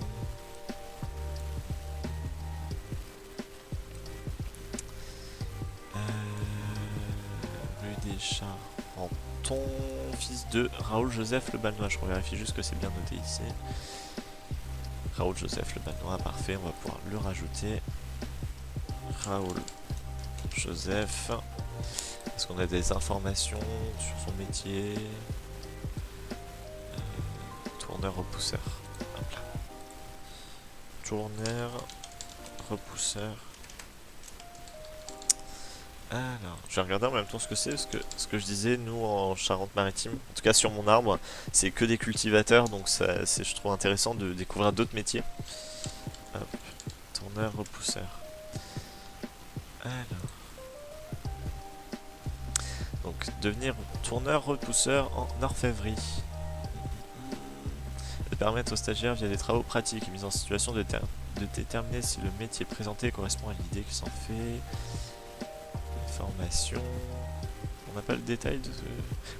Rue des Charenton, fils de Raoul Joseph Le Balnois. Je vérifie juste que c'est bien noté ici. Raoul Joseph Le Balnois, parfait, on va pouvoir le rajouter. Raoul Joseph. Est-ce qu'on a des informations sur son métier? Tourneur repousseur. Hop là. Tourneur repousseur. Alors, je vais regarder en même temps ce que c'est, parce que ce que je disais, nous en Charente-Maritime, en tout cas sur mon arbre, c'est que des cultivateurs, donc je trouve intéressant de découvrir d'autres métiers. Hop, tourneur repousseur. Alors, donc devenir tourneur repousseur en orfèvrerie. De permettre aux stagiaires via des travaux pratiques et mise en situation de déterminer si le métier présenté correspond à l'idée qui s'en fait. Formation. On n'a pas le détail de...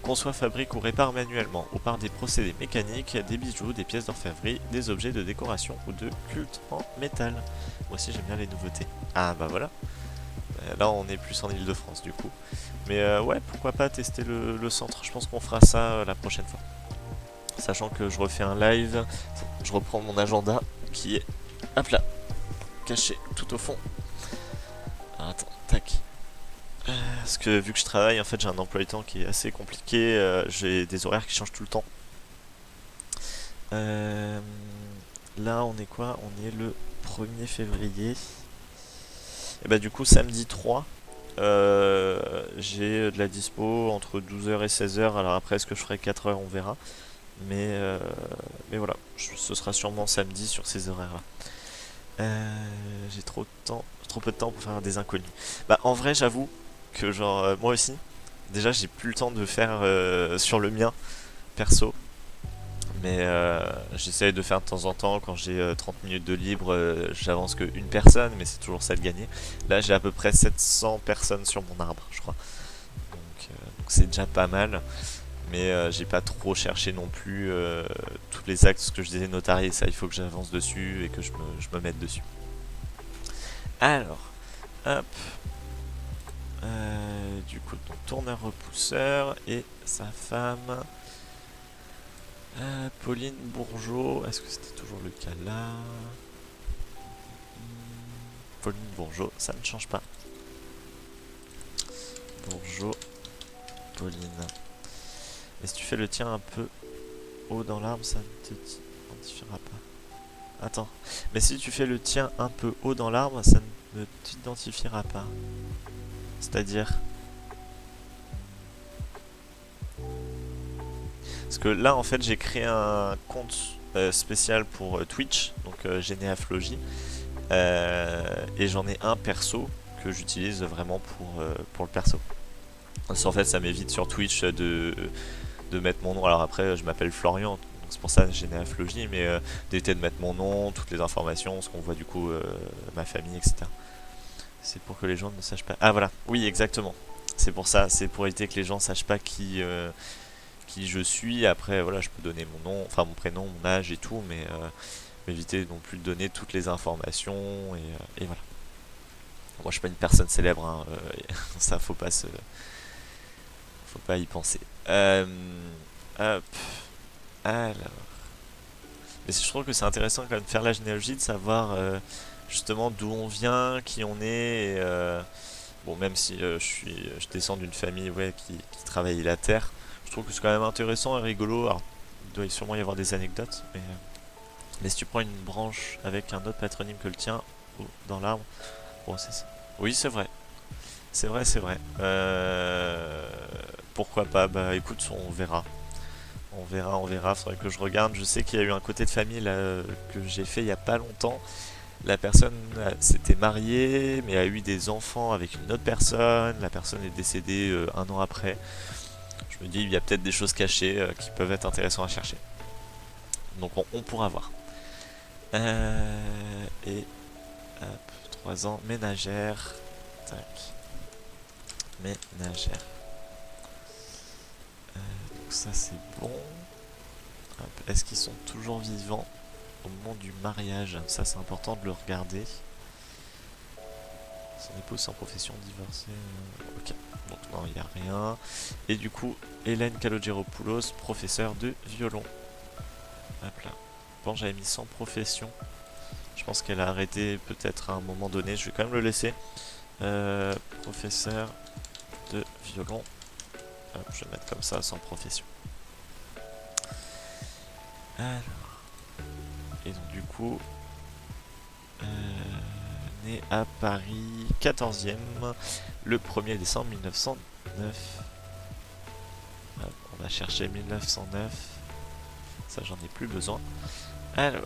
Conçoit, fabrique ou répare manuellement ou par des procédés mécaniques, des bijoux, des pièces d'orfèvrerie, des objets de décoration ou de culte en métal. Moi aussi j'aime bien les nouveautés. Ah bah voilà. Là on est plus en Ile-de-France du coup. Mais ouais, pourquoi pas tester le centre. Je pense qu'on fera ça la prochaine fois. Sachant que je refais un live, je reprends mon agenda qui est, hop là, caché tout au fond. Alors, attends, tac. Parce que vu que je travaille, en fait j'ai un emploi du temps qui est assez compliqué, j'ai des horaires qui changent tout le temps. Là on est quoi? On est le 1er février. Et bah du coup samedi 3, j'ai de la dispo entre 12h et 16h. Alors après est-ce que je ferai 4h on verra. Mais voilà, ce sera sûrement samedi sur ces horaires là. J'ai trop peu de temps pour faire des inconnus. Bah en vrai j'avoue que genre moi aussi, déjà j'ai plus le temps de faire sur le mien perso, mais j'essaye de faire de temps en temps quand j'ai 30 minutes de libre, j'avance que une personne, mais c'est toujours ça de gagner. Là j'ai à peu près 700 personnes sur mon arbre je crois, donc c'est déjà pas mal, mais j'ai pas trop cherché non plus tous les actes, ce que je disais notarié, ça il faut que j'avance dessus et que je me mette dessus. Alors, hop. Du coup, ton tourneur repousseur et sa femme, Pauline Bourgeot. Est-ce que c'était toujours le cas là? Pauline Bourgeot, ça ne change pas. Bourgeot, Pauline. Et si tu fais le tien un peu haut dans l'arbre, ça ne te identifiera pas. Attends, mais si tu fais le tien un peu haut dans l'arbre, ça ne t'identifiera pas. C'est-à-dire... Parce que là, en fait, j'ai créé un compte spécial pour Twitch, donc Généaflogie, et j'en ai un perso que j'utilise vraiment pour le perso. Parce qu'en fait, ça m'évite sur Twitch de mettre mon nom. Alors après, je m'appelle Florian, donc c'est pour ça Généaflogie, mais d'éviter de mettre mon nom, toutes les informations, ce qu'on voit du coup, ma famille, etc. C'est pour que les gens ne sachent pas. Ah voilà, oui, exactement. C'est pour ça, c'est pour éviter que les gens sachent pas qui je suis. Après, voilà, je peux donner mon nom, enfin mon prénom, mon âge et tout, mais éviter non plus de donner toutes les informations et voilà. Moi, je suis pas une personne célèbre, hein, ça faut pas y penser. Hop. Alors. Mais je trouve que c'est intéressant quand même de faire la généalogie, de savoir justement d'où on vient, qui on est. Bon, même si je descends d'une famille ouais, qui travaille la terre, je trouve que c'est quand même intéressant et rigolo. Alors, il doit sûrement y avoir des anecdotes, mais si tu prends une branche avec un autre patronyme que le tien dans l'arbre, bon, c'est ça. Oui, c'est vrai. C'est vrai, c'est vrai. Pourquoi pas? Bah écoute, on verra. On verra, on verra. Faudrait que je regarde. Je sais qu'il y a eu un côté de famille là, que j'ai fait il y a pas longtemps. La personne s'était mariée, mais a eu des enfants avec une autre personne. La personne est décédée 1 an après. Je me dis, il y a peut-être des choses cachées qui peuvent être intéressantes à chercher. Donc on pourra voir. Et hop, 3 ans, ménagère. Tac. Ménagère. Donc ça c'est bon. Est-ce qu'ils sont toujours vivants au moment du mariage? Ça c'est important de le regarder. Son épouse sans profession, divorcée. Ok, donc non, il n'y a rien. Et du coup, Hélène Kalogeropoulos, professeure de violon. Hop là. Bon, j'avais mis sans profession. Je pense qu'elle a arrêté peut-être à un moment donné. Je vais quand même le laisser. Professeur de violon. Hop, je vais mettre comme ça, sans profession. Alors. Et donc du coup... né à Paris, 14e, le 1er décembre 1909. Hop, on va chercher 1909. Ça, j'en ai plus besoin. Alors...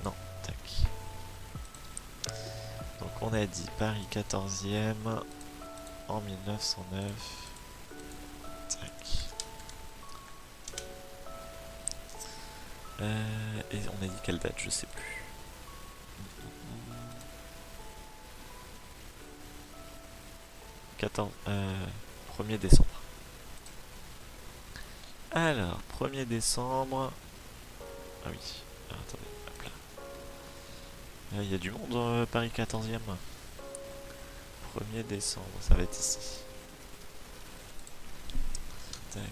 non, tac. Donc on a dit Paris 14e en 1909. Tac. Et on a dit quelle date, je sais plus. 1er décembre. Alors, 1er décembre. Ah oui, alors, attendez, hop là. Il y a du monde, Paris 14e. 1er décembre, ça va être ici. Tac.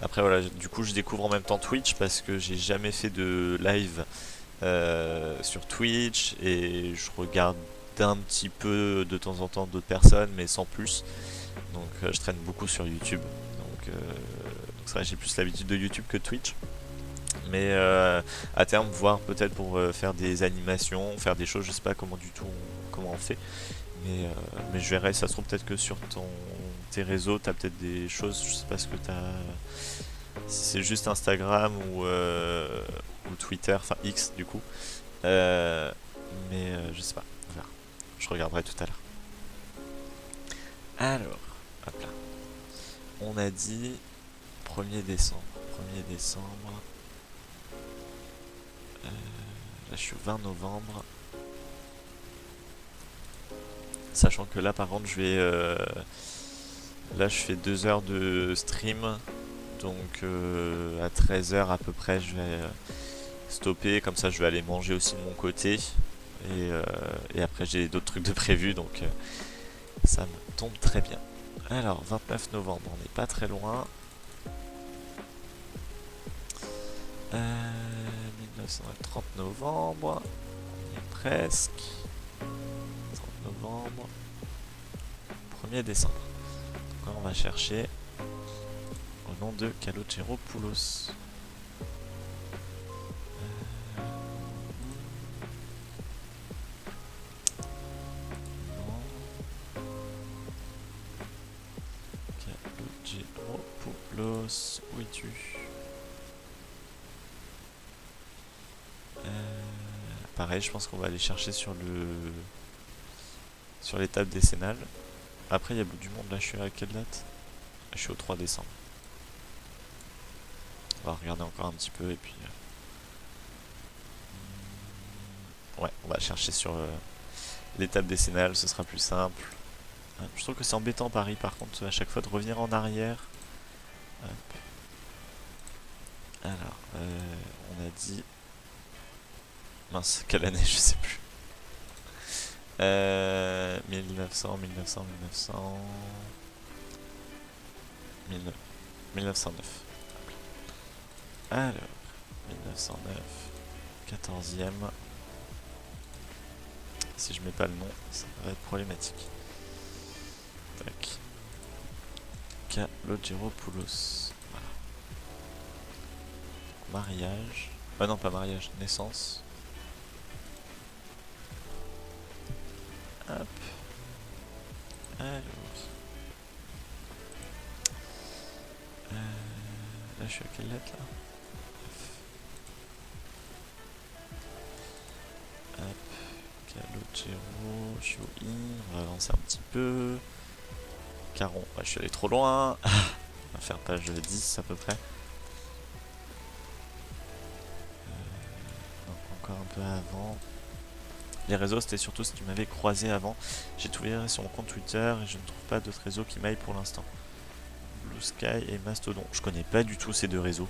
Après voilà, du coup je découvre en même temps Twitch parce que j'ai jamais fait de live sur Twitch et je regarde un petit peu de temps en temps d'autres personnes mais sans plus. Donc je traîne beaucoup sur YouTube. Donc c'est vrai, j'ai plus l'habitude de YouTube que de Twitch. Mais à terme, voir peut-être pour faire des animations, faire des choses, je sais pas comment du tout comment on fait. Mais je verrai, ça se trouve peut-être que sur tes réseaux, t'as peut-être des choses, je sais pas ce que t'as. Si c'est juste Instagram ou Twitter, enfin X du coup. Je sais pas, on verra. Je regarderai tout à l'heure. Alors, hop là. On a dit 1er décembre. 1er décembre. Là je suis au 20 novembre. Sachant que là par contre je vais... là je fais 2 heures de stream. Donc à 13 h à peu près je vais stopper. Comme ça je vais aller manger aussi de mon côté. Et après j'ai d'autres trucs de prévu. Donc ça me tombe très bien. Alors 29 novembre, on n'est pas très loin. 1930 novembre. On est presque. 30 novembre. 1er décembre. Donc là, on va chercher au nom de Kalogeropoulos. Kalogeropoulos, où es-tu? Pareil, je pense qu'on va aller chercher sur l'étape décennale. Après, il y a du monde. Là, je suis à quelle date? Je suis au 3 décembre. On va regarder encore un petit peu et puis... ouais, on va chercher sur l'étape décennale, ce sera plus simple. Je trouve que c'est embêtant Paris par contre à chaque fois de revenir en arrière. Hop. Alors, on a dit... Mince, quelle année, je sais plus. 1900, 1900, 1900... 1909. Alors, 1909, 14e. Si je mets pas le nom, ça va être problématique. Tac. Kalogeropoulos. Voilà. Mariage. Ah non, pas mariage, naissance. Hop. Alors. Là, je suis à quelle lettre là? Hop. Calogero, je suis au I. On va avancer un petit peu. Caron, ouais, je suis allé trop loin. On va faire page 10 à peu près. Donc encore un peu avant. Les réseaux, c'était surtout si tu m'avais croisé avant. J'ai trouvé sur mon compte Twitter et je ne trouve pas d'autres réseaux qui m'aillent pour l'instant. Blue Sky et Mastodon. Je connais pas du tout ces deux réseaux.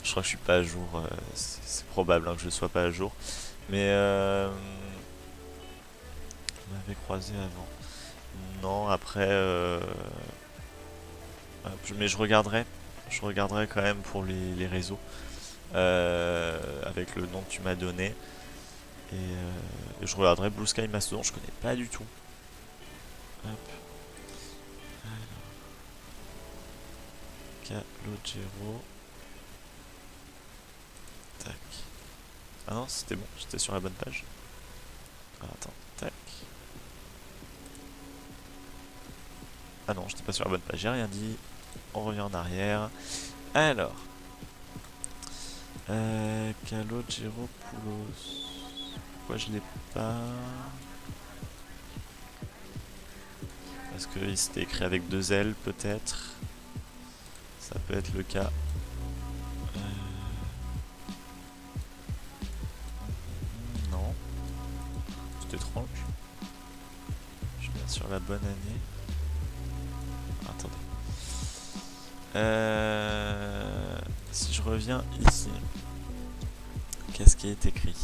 Je crois que je suis pas à jour. C'est probable que je ne sois pas à jour. Mais on m'avait croisé avant. Non, après... mais je regarderai. Je regarderai quand même pour les réseaux. Avec le nom que tu m'as donné. Et je regarderai Blue Sky Mastodon. Je connais pas du tout. Hop. Alors. Calogero. Tac. Ah non, c'était bon, j'étais sur la bonne page. Alors, attends, tac. Ah non, j'étais pas sur la bonne page, j'ai rien dit. On revient en arrière. Alors. Calogero Poulos. Pourquoi je l'ai pas? Parce qu'il s'était écrit avec 2 L peut-être. Ça peut être le cas. Non. C'est étrange. Je suis bien sur la bonne année. Attendez. Si je reviens ici, qu'est-ce qui est écrit?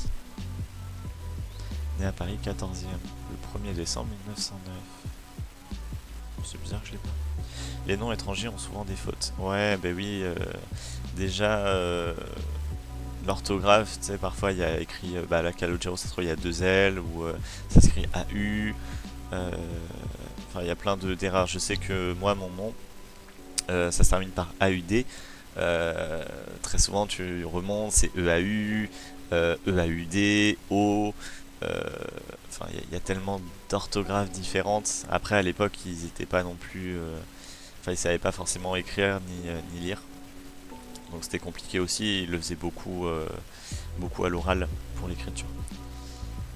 Né à Paris 14e, le 1er décembre 1909. C'est bizarre que je l'ai pas. Les noms étrangers ont souvent des fautes. Ouais, bah oui. Déjà, l'orthographe, tu sais, parfois il y a écrit la Calogero, ça se trouve il y a 2 L, ou ça s'écrit AU. Enfin, il y a plein d'erreurs. Je sais que moi, mon nom, ça se termine par AUD. Très souvent, tu remontes, c'est EAU, EAUD, O. Enfin, il y a tellement d'orthographes différentes. Après, à l'époque, ils n'étaient pas non plus. Enfin, ils savaient pas forcément écrire ni lire. Donc c'était compliqué aussi. Ils le faisaient beaucoup à l'oral pour l'écriture.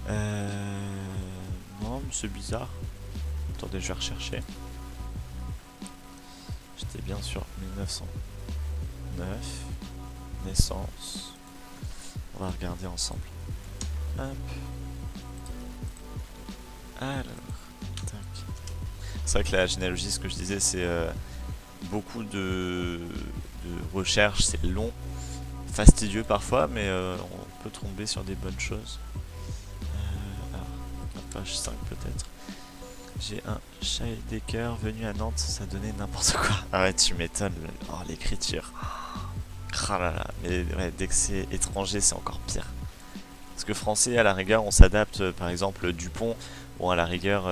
Non, mais c'est bizarre. Attendez, je vais rechercher. J'étais bien sûr 1909. Naissance. On va regarder ensemble. Hop. Alors. Tac. C'est vrai que la généalogie, ce que je disais, c'est beaucoup de recherches. C'est long, fastidieux parfois, mais on peut tomber sur des bonnes choses. Alors, la page 5 peut-être. J'ai un Scheidegger venu à Nantes, ça donnait n'importe quoi. Arrête, tu m'étonnes. Oh, l'écriture. Ah là là, mais ouais, dès que c'est étranger, c'est encore pire. Parce que français, à la rigueur, on s'adapte. Par exemple, Dupont, bon, à la rigueur,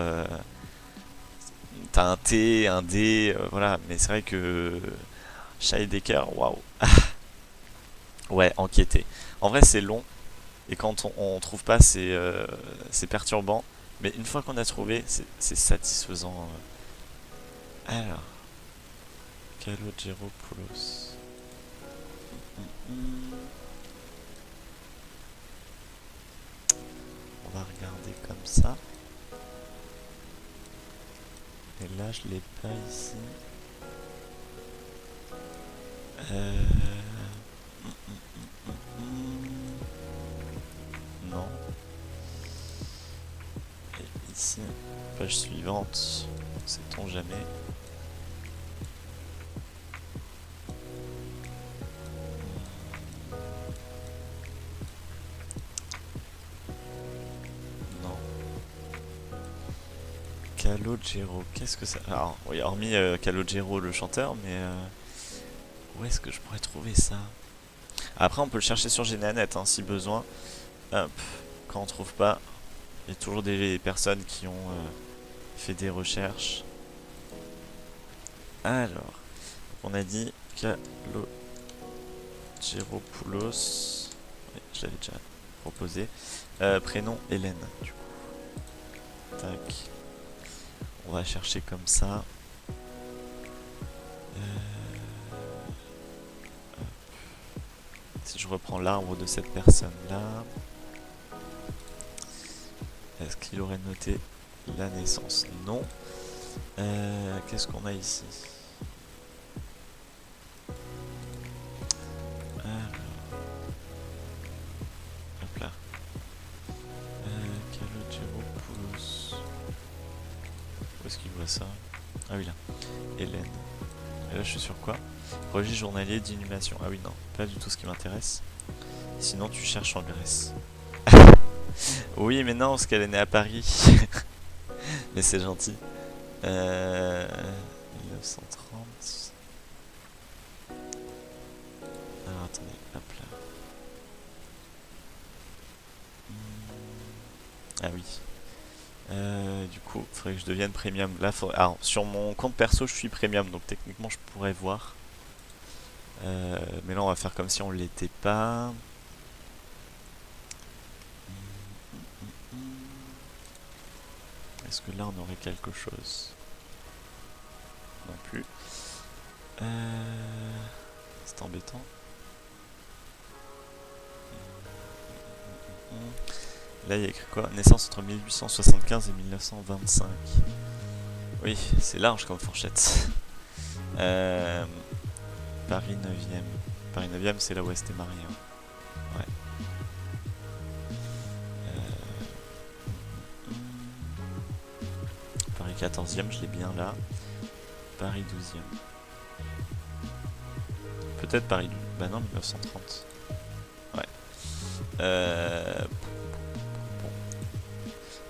t'as un T, un D, voilà. Mais c'est vrai que Scheidegger, waouh. Ouais, enquêter. En vrai, c'est long. Et quand on trouve pas, c'est perturbant. Mais une fois qu'on a trouvé, c'est satisfaisant. Alors, Kalogeropoulos. On va regarder comme ça. Et là, je l'ai pas ici. Non. Et ici, page suivante. Sait-on jamais. Non. Calogero, qu'est-ce que ça... Alors, oui, hormis Calogero le chanteur, mais où est-ce que je pourrais trouver ça? Après, on peut le chercher sur Généanet, hein, si besoin. Hop, quand on trouve pas, il y a toujours des personnes qui ont fait des recherches. Alors, on a dit Kalogeropoulos. Oui, je l'avais déjà proposé. Prénom Hélène, du coup. Tac. On va chercher comme ça. Si je reprends l'arbre de cette personne-là, est-ce qu'il aurait noté la naissance? Non. Qu'est-ce qu'on a ici? Alors, hop là. Kalogeropoulos. Où est-ce qu'il voit ça? Ah oui, là. Hélène. Et là, je suis sur quoi? Registre journalier d'inhumation. Ah oui, non, pas du tout ce qui m'intéresse. Sinon, tu cherches en Grèce. Oui, mais non, parce qu'elle est née à Paris. Mais c'est gentil. 1930. Alors, attendez, hop là. Ah oui. Du coup, il faudrait que je devienne premium. Là, alors, sur mon compte perso, je suis premium, donc techniquement, je pourrais voir. Mais là, on va faire comme si on l'était pas. Est-ce que là, on aurait quelque chose? Non plus. C'est embêtant. Là, il y a écrit quoi? Naissance entre 1875 et 1925. Oui, c'est large comme fourchette. Paris 9e. Paris 9e, c'est là où elle s'était mariée. Hein. Ouais. Paris 14e, je l'ai bien là. Paris 12e. Peut-être Paris 12. Bah non, 1930. Ouais. Bon.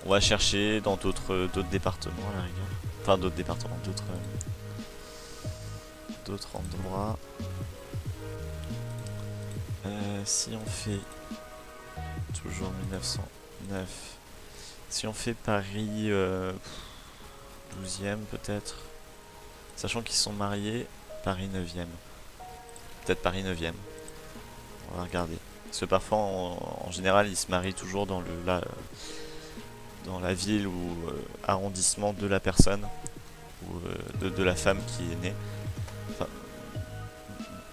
On va chercher dans d'autres départements à la rigueur. Enfin, d'autres départements, d'autres endroits. Si on fait toujours 1909, si on fait Paris 12e peut-être, sachant qu'ils sont mariés, Paris 9e, peut-être Paris 9e, on va regarder. Parce que parfois en général ils se marient toujours dans dans la ville ou arrondissement de la personne ou de la femme qui est née. Enfin,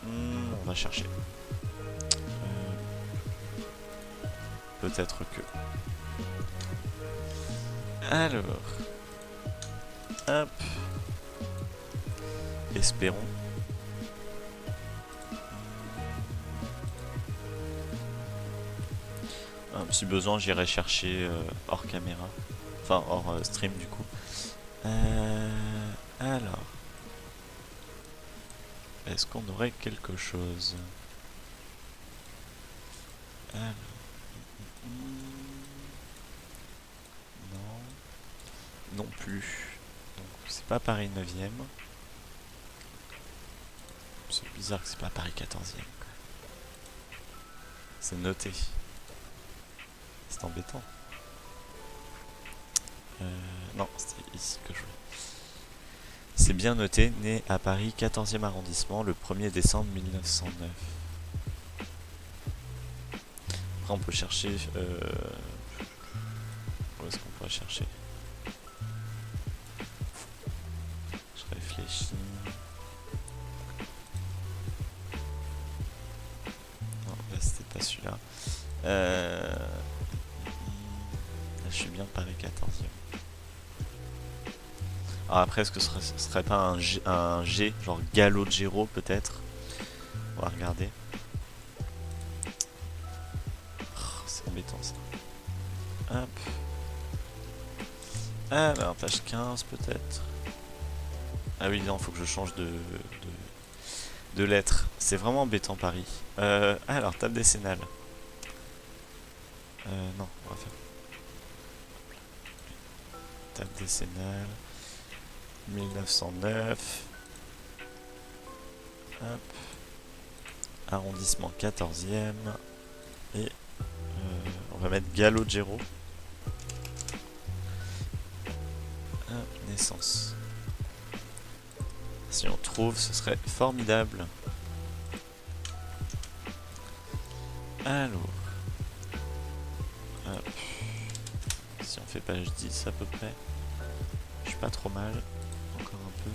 on va chercher. Peut-être que. Alors. Hop. Espérons. Si besoin, j'irai chercher hors caméra. Enfin, hors stream du coup. Alors. Est-ce qu'on aurait quelque chose? Alors. Non. Non plus. Donc c'est pas Paris 9e. C'est bizarre que c'est pas Paris 14e. C'est noté. C'est embêtant. Non, c'était ici que je voulais. C'est bien noté, né à Paris 14e arrondissement le 1er décembre 1909. Après on peut chercher... Où est-ce qu'on pourrait chercher? Je réfléchis... Non, là c'était pas celui-là. Là je suis bien Paris 14e. Alors après, est-ce que ce serait pas un G, genre Gallo de Géraud peut-être? On va regarder. Oh, c'est embêtant ça. Hop. Alors, page 15 peut-être. Ah oui, non, faut que je change de lettre. C'est vraiment embêtant Paris. Alors, table décennale. Non, on va faire. Table décennale. 1909. Hop. Arrondissement 14e. Et on va mettre Gallo de Géraud. Naissance. Si on trouve, ce serait formidable. Alors. Hop. Si on fait page 10 à peu près. Je suis pas trop mal. Encore un peu.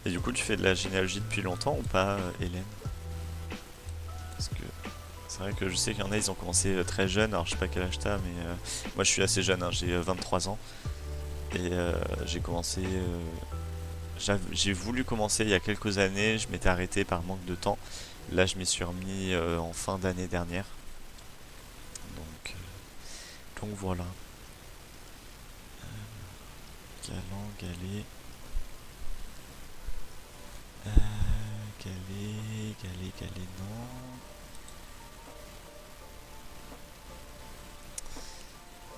Et du coup, tu fais de la généalogie depuis longtemps ou pas, Hélène? Parce que c'est vrai que je sais qu'il y en a, ils ont commencé très jeunes. Alors, je sais pas quel âge t'as, mais moi, je suis assez jeune. Hein, j'ai 23 ans. Et j'ai commencé... j'ai voulu commencer il y a quelques années. Je m'étais arrêté par manque de temps. Là, je m'y suis remis en fin d'année dernière. Donc voilà. Galant, galet. Galet, non.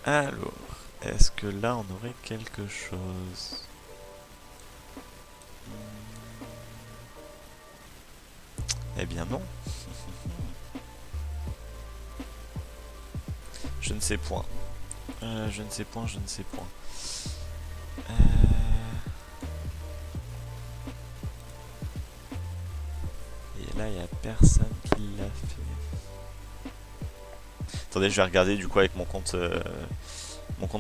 Alors, est-ce que là on aurait quelque chose? Eh bien non. sais point. Je ne sais point, je ne sais point. Et là, il n'y a personne qui l'a fait. Attendez, je vais regarder du coup avec mon compte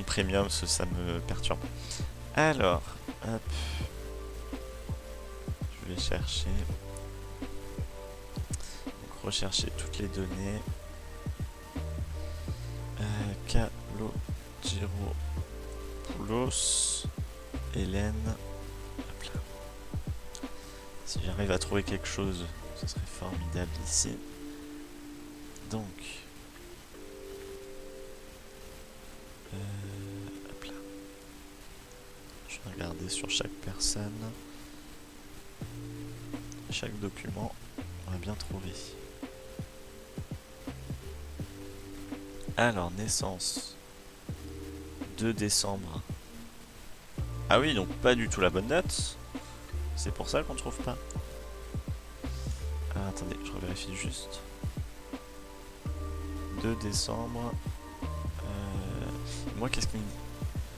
premium, parce que ça me perturbe. Alors, hop. Je vais chercher. Donc, rechercher toutes les données. Kalogéropoulos, Hélène. Hop là. Si j'arrive à trouver quelque chose, ce serait formidable ici. Donc, hop là. Je vais regarder sur chaque personne, chaque document. On va bien trouver. Alors, naissance. 2 décembre. Ah oui, donc pas du tout la bonne date. C'est pour ça qu'on ne trouve pas. Ah, attendez, je revérifie juste. 2 décembre. Moi, qu'est-ce qu'il me dit?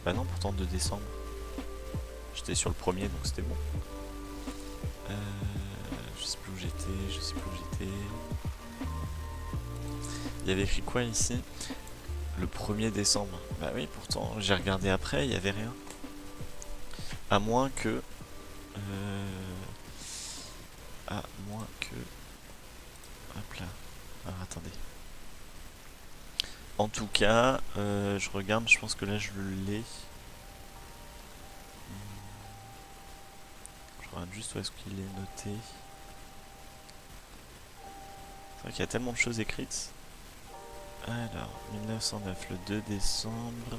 Bah non, pourtant 2 décembre. J'étais sur le premier, donc c'était bon. Je sais plus où j'étais, je sais plus où j'étais. Il y avait écrit quoi ici? Le 1er décembre. Bah oui, pourtant, j'ai regardé après, il n'y avait rien. À moins que... à moins que... Hop là. Alors, attendez. En tout cas, je regarde, je pense que là, je l'ai. Je regarde juste où est-ce qu'il est noté. C'est vrai qu'il y a tellement de choses écrites. Alors, 1909, le 2 décembre.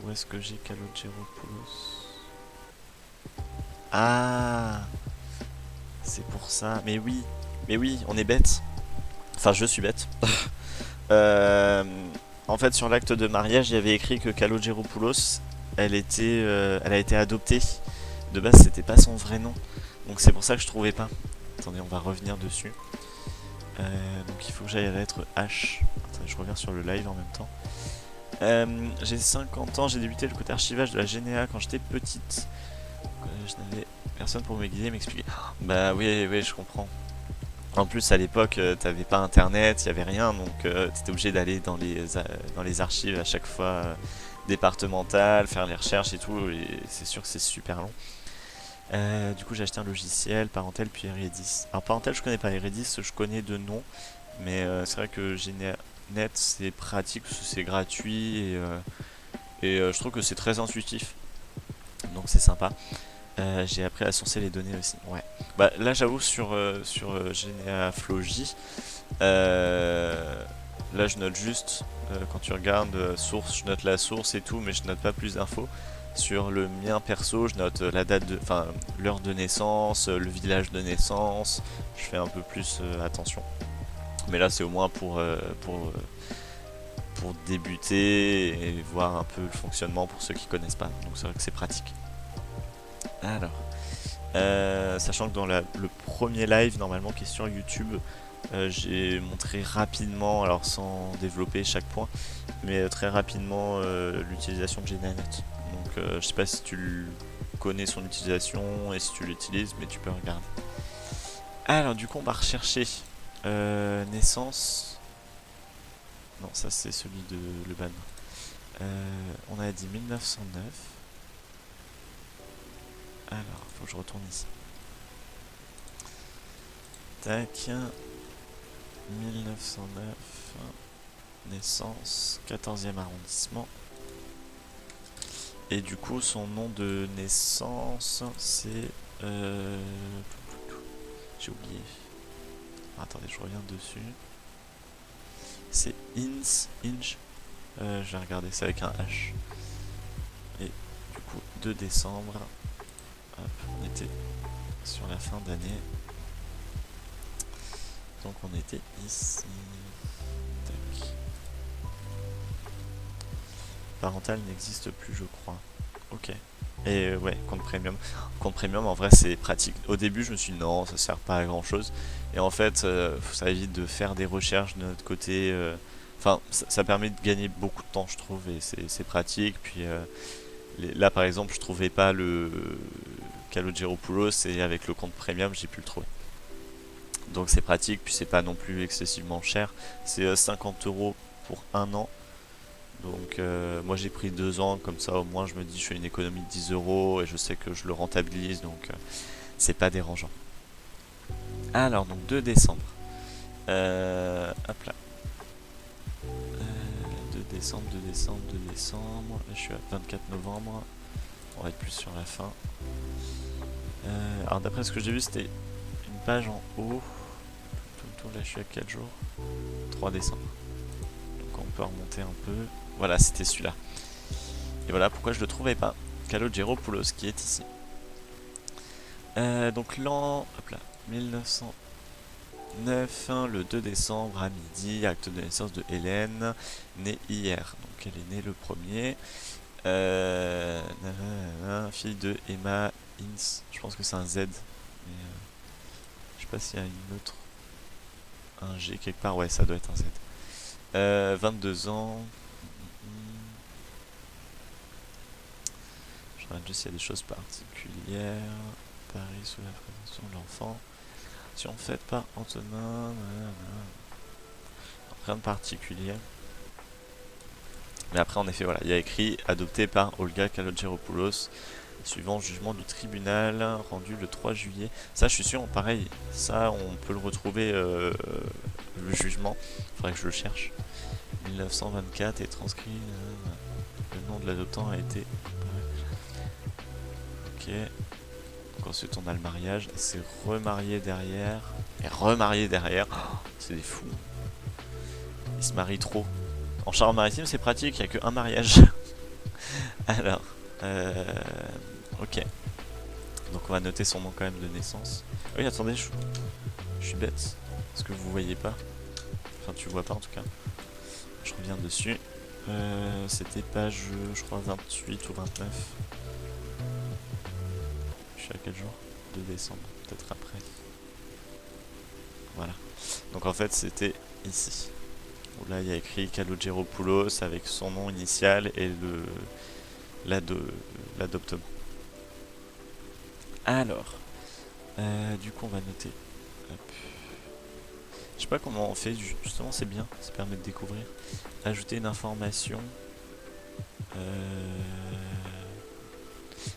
Où est-ce que j'ai Kalogéropoulos? Ah, c'est pour ça. Mais oui, on est bête. Enfin, je suis bête. En fait, sur l'acte de mariage, il y avait écrit que Kalogéropoulos, elle a été adoptée. De base, c'était pas son vrai nom. Donc c'est pour ça que je trouvais pas. Attendez, on va revenir dessus. Donc il faut que j'aille à la lettre H. Attendez, je reviens sur le live en même temps. J'ai 50 ans, j'ai débuté le côté archivage de la GNA quand j'étais petite. Je n'avais personne pour me guider, m'expliquer. Bah oui, je comprends. En plus, à l'époque, t'avais pas internet, il y avait rien, donc t'étais obligé d'aller dans les archives à chaque fois départementales, faire les recherches et tout, et c'est sûr que c'est super long. Du coup, j'ai acheté un logiciel, Parentel puis Eredis. Alors, Parentel, je connais pas, Eredis, je connais de nom, mais c'est vrai que GNet, c'est pratique, parce que c'est gratuit, et je trouve que c'est très intuitif, donc c'est sympa. J'ai appris à sourcer les données aussi. Ouais. Bah là j'avoue sur Geneaflogy, là je note juste quand tu regardes source, je note la source et tout, mais je note pas plus d'infos. Sur le mien perso, je note la date de, enfin l'heure de naissance, le village de naissance. Je fais un peu plus attention. Mais là c'est au moins pour débuter et voir un peu le fonctionnement pour ceux qui connaissent pas. Donc c'est vrai que c'est pratique. Alors, sachant que dans le premier live, normalement, qui est sur YouTube, j'ai montré rapidement, alors sans développer chaque point, mais très rapidement l'utilisation de GNaNet. Donc, je sais pas si tu connais son utilisation et si tu l'utilises, mais tu peux regarder. Alors, du coup, on va rechercher naissance. Non, ça c'est celui de le ban. On a dit 1909. Alors, faut que je retourne ici. Tac. 1909. Naissance. 14e arrondissement. Et du coup, son nom de naissance, c'est... j'ai oublié. Attendez, je reviens dessus. C'est Inch. Je vais regarder ça avec un H. Et du coup, 2 décembre. Hop, on était sur la fin d'année. Donc on était ici. Tac. Parental n'existe plus, je crois. Ok. Et ouais, compte premium. Compte premium, en vrai, c'est pratique. Au début, je me suis dit non, ça sert pas à grand chose. Et en fait, ça évite de faire des recherches de notre côté. Enfin, ça permet de gagner beaucoup de temps, je trouve, et c'est pratique. Puis là, par exemple, je trouvais pas le Kalogeropoulos et avec le compte premium, j'ai pu le trouver. Donc c'est pratique, puis c'est pas non plus excessivement cher. C'est 50 euros pour un an. Donc moi j'ai pris 2 ans, comme ça au moins je me dis je fais une économie de 10 euros et je sais que je le rentabilise, donc c'est pas dérangeant. Alors donc 2 décembre. Hop là. 2 décembre, 2 décembre, 2 décembre. Là je suis à 24 novembre. On va être plus sur la fin. Alors d'après ce que j'ai vu c'était une page en haut. Là je suis à quel jour? 3 décembre. Donc on peut remonter un peu. Voilà, c'était celui-là. Et voilà pourquoi je le trouvais pas. Kalogeropoulos qui est ici. Donc l'an, hop là, 1909, le 2 décembre à midi, acte de naissance de Hélène, née hier. Donc elle est née le premier. Fille de Emma Ince. Je pense que c'est un Z. Mais je sais pas s'il y a une autre. Un G quelque part. Ouais, ça doit être un Z. 22 ans. Je regarde juste s'il y a des choses particulières. Paris sous la présentation de l'enfant. Si on fait par Antonin. Rien de particulier. Mais après, en effet, voilà, il y a écrit adopté par Olga Kalogeropoulos, suivant le jugement du tribunal rendu le 3 juillet. Ça, je suis sûr, pareil, ça, on peut le retrouver, le jugement. Faudrait que je le cherche. 1924 est transcrit. Le nom de l'adoptant a été. Ok. Donc ensuite, on a le mariage. C'est remarié derrière. Et remarié derrière. Oh, c'est des fous. Ils se marient trop. En Charente-Maritime, c'est pratique, il n'y a qu'un mariage. Alors, ok. Donc on va noter son nom quand même de naissance. Oui, attendez, je suis bête. Est-ce que vous voyez pas? Enfin, tu vois pas en tout cas. Je reviens dessus. C'était page, je crois, 28 ou 29. Je suis à quel jour? 2 décembre, peut-être après. Voilà. Donc en fait, c'était ici. Où là, il y a écrit Kalogeropoulos avec son nom initial et l'adoptement. Alors, du coup, on va noter. Hop. Je sais pas comment on fait, justement, c'est bien, ça permet de découvrir. Ajouter une information.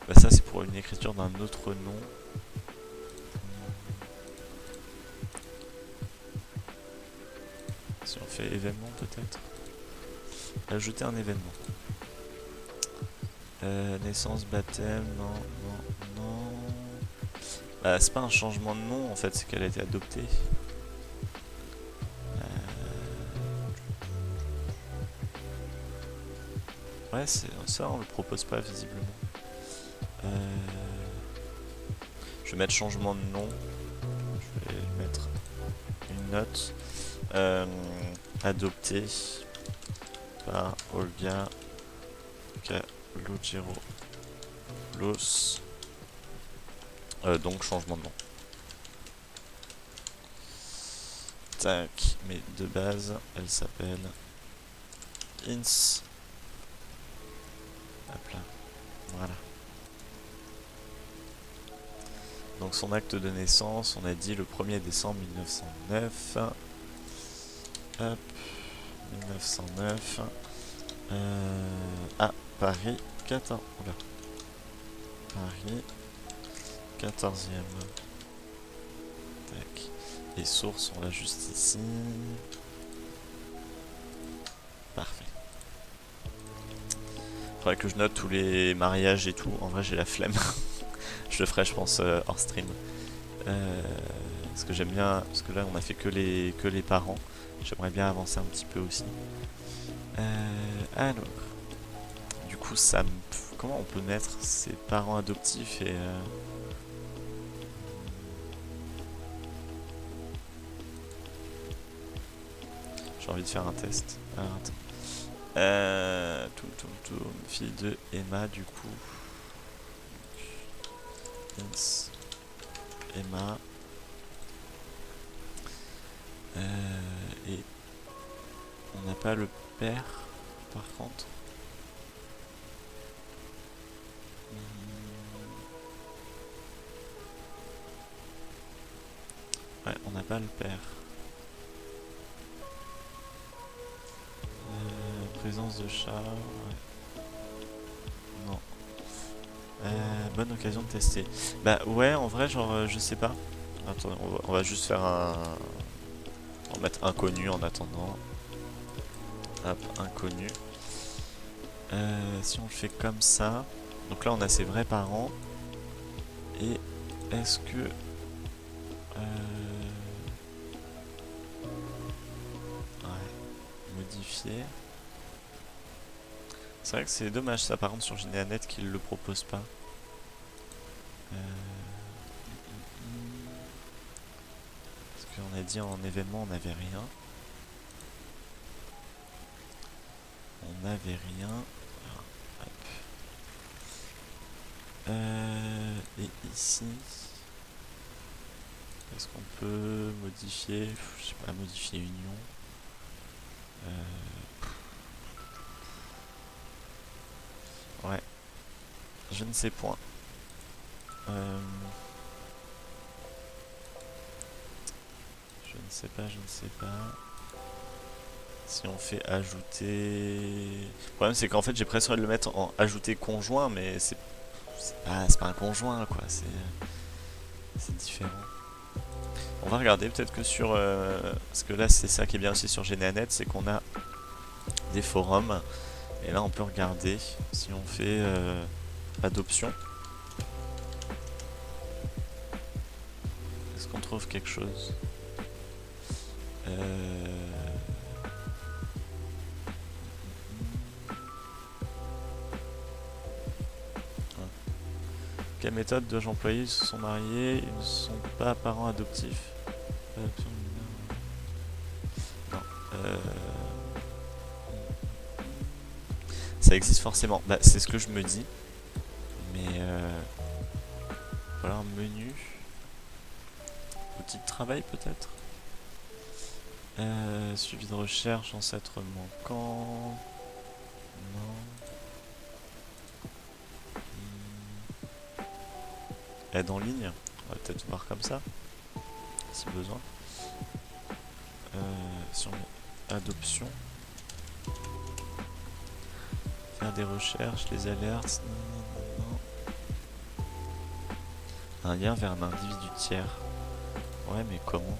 Bah, ça, c'est pour une écriture d'un autre nom. Si on fait événement, peut-être. Ajouter un événement. Naissance, baptême, non. Bah, c'est pas un changement de nom en fait, c'est qu'elle a été adoptée. Ouais, ça on le propose pas visiblement. Je vais mettre changement de nom. Je vais mettre une note. Adopté par Olga Kalogeropoulos. Donc changement de nom. Tac, mais de base, elle s'appelle Ince. Hop là, voilà. Donc son acte de naissance, on a dit le 1er décembre 1909. Hop, 1909. À Paris 14. Oula. Paris 14e. Tac. Les sources, on l'a juste ici. Parfait. Faudrait que je note tous les mariages et tout. En vrai, j'ai la flemme. Je le ferai, je pense, hors stream. Parce que j'aime bien. Parce que là, on a fait que les parents. J'aimerais bien avancer un petit peu aussi. Alors. Du coup, comment on peut mettre ses parents adoptifs et. J'ai envie de faire un test. Alors, attends. Fille de Emma, du coup. Ince. Emma. Et on On n'a pas le père, par contre. Ouais, on n'a pas le père. Présence de chat, ouais. Non. Bonne occasion de tester. Bah ouais, en vrai, genre, je sais pas. Attends, on va juste faire un... On va mettre inconnu en attendant. Hop, inconnu. Si on le fait comme ça... Donc là, on a ses vrais parents. Et est-ce que... Ouais, modifier. C'est vrai que c'est dommage ça, par contre, sur Généanet qu'ils le proposent pas. Parce qu'on a dit en événement, on n'avait rien. On n'avait rien. Hop. Et ici, est-ce qu'on peut modifier, je sais pas, modifier union. Ouais, je ne sais point. Je ne sais pas, je ne sais pas. Si on fait ajouter... Le problème c'est qu'en fait j'ai presque envie de le mettre en ajouter conjoint, mais c'est pas un conjoint quoi, c'est différent. On va regarder peut-être que sur... parce que là c'est ça qui est bien aussi sur Généanet, c'est qu'on a des forums. Et là on peut regarder si on fait adoption. Est-ce qu'on trouve quelque chose? Quelle méthode dois-je employer? Ils se sont mariés, ils ne sont pas parents adoptifs. Non. Ça existe forcément. Bah, c'est ce que je me dis. Mais voilà un menu. Outil de travail peut-être. Suivi de recherche, ancêtre manquant. Non. Aide en ligne. On va peut-être voir comme ça. Si besoin. Si on met adoption. Faire des recherches, les alertes. Non. Un lien vers un individu tiers. Ouais, mais comment?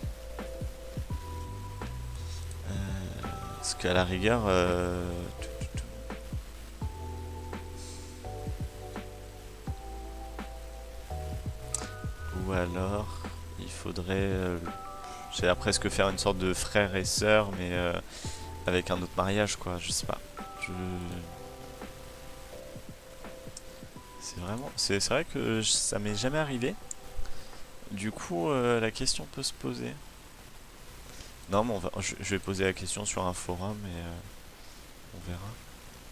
Parce qu'à la rigueur... Ou alors, il faudrait... J'allais presque faire une sorte de frère et sœur, mais avec un autre mariage, quoi. Je sais pas. C'est vraiment... C'est vrai que ça m'est jamais arrivé. Du coup, la question peut se poser. Non, mais je vais poser la question sur un forum et on verra.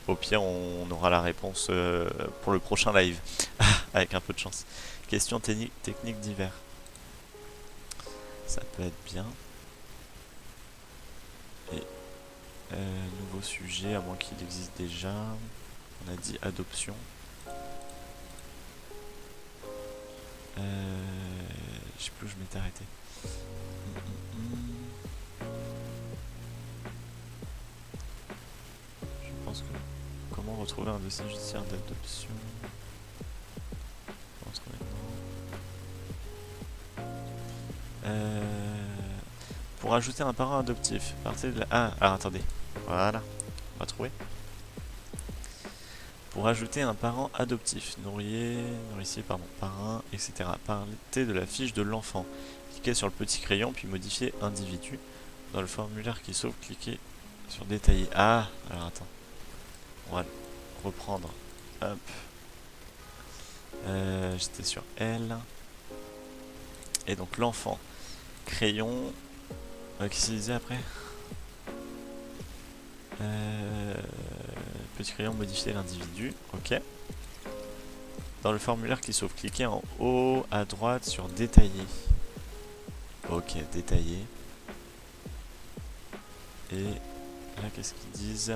Au pire, on aura la réponse pour le prochain live, avec un peu de chance. Questions techniques divers. Ça peut être bien. Et nouveau sujet, à moins qu'il existe déjà. On a dit adoption. Je sais plus où je m'étais arrêté. Je pense que... Comment retrouver un dossier judiciaire d'adoption? Pour ajouter un parent adoptif. Partez de la... Ah, alors attendez. Voilà. On va trouver. Pour ajouter un parent adoptif. Nourricier, pardon, parrain, etc. Partez de la fiche de l'enfant. Cliquez sur le petit crayon, puis modifiez individu. Dans le formulaire qui s'ouvre, cliquez sur détailler. Ah, alors attends. On va reprendre. Hop. J'étais sur L. Et donc l'enfant. Crayon. Qu'est-ce qu'il disait après? Petit crayon, modifier l'individu. Ok. Dans le formulaire qui s'ouvre, cliquez en haut à droite sur détailler. Ok, détailler. Et là, qu'est-ce qu'ils disent?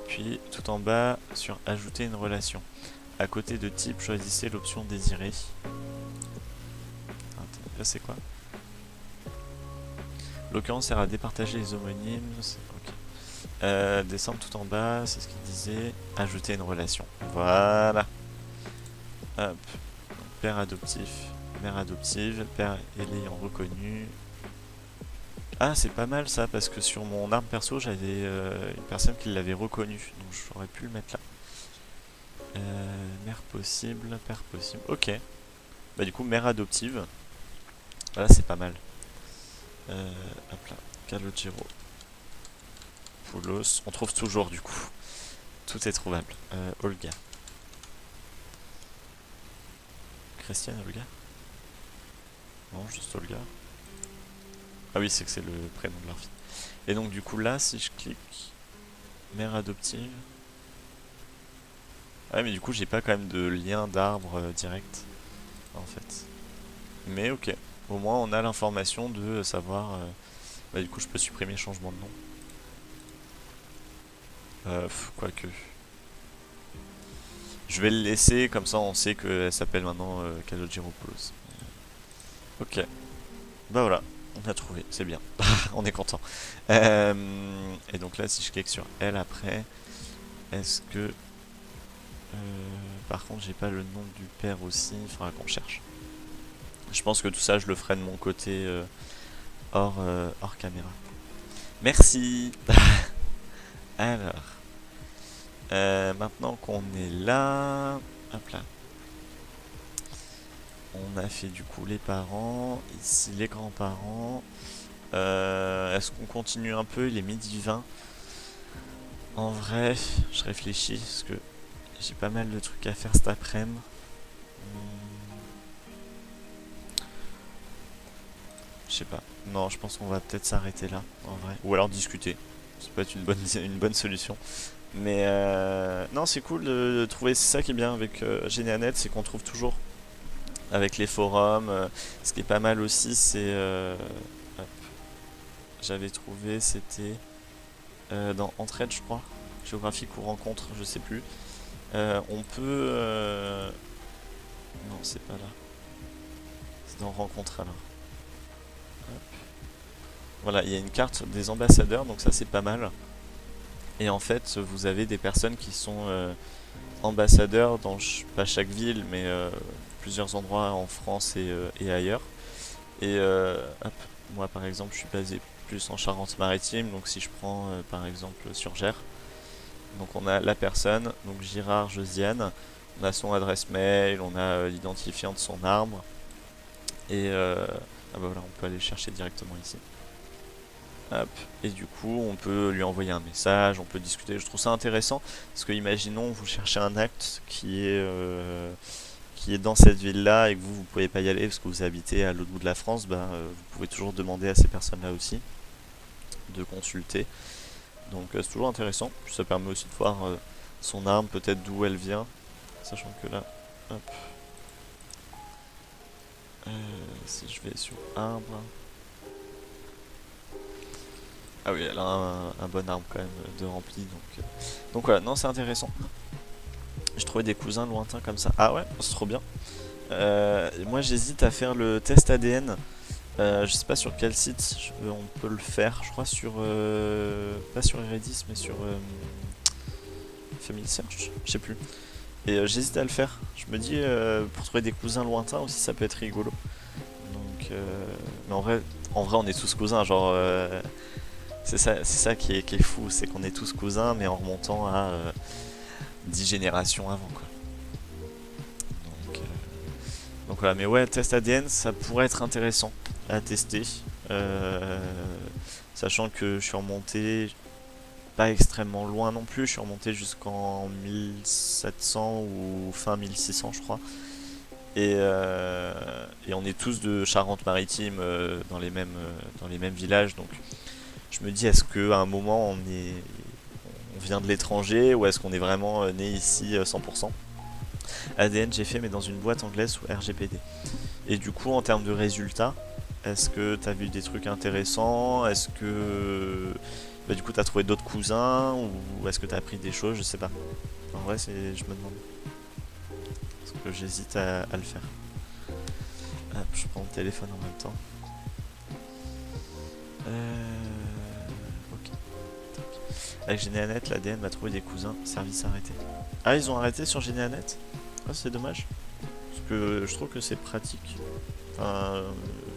Puis, tout en bas, sur ajouter une relation. À côté de type, choisissez l'option désirée. Là, c'est quoi? L'occurrence sert à départager les homonymes. Ok. Descendre tout en bas, c'est ce qu'il disait. Ajouter une relation. Voilà. Hop. Père adoptif, mère adoptive, père et l'ayant reconnu. Ah, c'est pas mal ça, parce que sur mon arme perso, j'avais une personne qui l'avait reconnu. Donc j'aurais pu le mettre là. Mère possible, père possible. Ok. Bah du coup, mère adoptive. Voilà, c'est pas mal. Hop là. Calogero. Poulos. On trouve toujours du coup. Tout est trouvable. Olga. Christiane, Olga? Non, juste Olga. Ah oui, c'est que c'est le prénom de leur fille. Et donc du coup là, si je clique mère adoptive... Ah mais du coup j'ai pas quand même de lien d'arbre direct, en fait. Mais ok, au moins on a l'information de savoir... Bah du coup je peux supprimer changement de nom. Quoique... Je vais le laisser, comme ça on sait qu'elle s'appelle maintenant Kalogiropoulos. Ok, bah voilà, on a trouvé, c'est bien. On est content. Et donc là si je clique sur elle après, est-ce que... par contre j'ai pas le nom du père aussi, il faudra qu'on cherche. Je pense que tout ça je le ferai de mon côté hors caméra. Merci. Alors, maintenant qu'on est là, hop là. On a fait du coup les parents, ici les grands-parents. Est-ce qu'on continue un peu? Il est midi 20. En vrai, je réfléchis parce que j'ai pas mal de trucs à faire cet après-midi. Je sais pas. Non, je pense qu'on va peut-être s'arrêter là, en vrai. Ou alors discuter. Ça peut être une bonne solution. Mais non, c'est cool de trouver. C'est ça qui est bien avec GeneaNet, c'est qu'on trouve toujours avec les forums. Ce qui est pas mal aussi, c'est... hop, j'avais trouvé, c'était dans Entraide, je crois. Géographique ou rencontre, je sais plus. On peut... Non, c'est pas là. C'est dans rencontre alors. Hop. Voilà, il y a une carte des ambassadeurs, donc ça c'est pas mal. Et en fait, vous avez des personnes qui sont ambassadeurs dans pas chaque ville, mais plusieurs endroits en France et ailleurs. Et hop, moi par exemple, je suis basé plus en Charente-Maritime, donc si je prends par exemple sur Gers, donc on a la personne, donc Girard Josiane, on a son adresse mail, on a l'identifiant de son arbre, et ah bah voilà, on peut aller le chercher directement ici. Hop. Et du coup, on peut lui envoyer un message, on peut discuter. Je trouve ça intéressant parce que, imaginons, vous cherchez un acte qui est dans cette ville-là et que vous pouvez pas y aller parce que vous habitez à l'autre bout de la France. Ben, vous pouvez toujours demander à ces personnes-là aussi de consulter. Donc, c'est toujours intéressant. Puis ça permet aussi de voir son arme, peut-être d'où elle vient, sachant que là, hop. Si je vais sur arbre. Ah oui, elle a un bon arbre quand même de rempli, donc voilà, non c'est intéressant. J'ai trouvé des cousins lointains comme ça. Ah ouais, c'est trop bien. Moi j'hésite à faire le test ADN. Je sais pas sur quel site on peut le faire. Je crois sur... pas sur Eredis, mais sur Family Search, je sais plus. Et j'hésite à le faire. Je me dis, pour trouver des cousins lointains aussi, ça peut être rigolo. Donc, mais en vrai, on est tous cousins, genre... c'est ça qui est fou, c'est qu'on est tous cousins, mais en remontant à 10 générations avant, quoi. Donc voilà, mais ouais, test ADN, ça pourrait être intéressant à tester. Sachant que je suis remonté pas extrêmement loin non plus, je suis remonté jusqu'en 1700 ou fin 1600, je crois. Et on est tous de Charente-Maritime dans les mêmes villages, donc je me dis, est-ce qu'à un moment on vient de l'étranger ou est-ce qu'on est vraiment né ici 100%? ADN j'ai fait mais dans une boîte anglaise sous RGPD. Et du coup en termes de résultats, est-ce que t'as vu des trucs intéressants? Est-ce que Bah du coup t'as trouvé d'autres cousins ou est-ce que t'as appris des choses, je sais pas. En vrai je me demande. Parce que j'hésite à le faire. Hop, je prends le téléphone en même temps. Ok. Avec GeneaNet, l'ADN va trouver des cousins. Service arrêté. Ah, ils ont arrêté sur GeneaNet. Ah, c'est dommage. Parce que je trouve que c'est pratique. Enfin,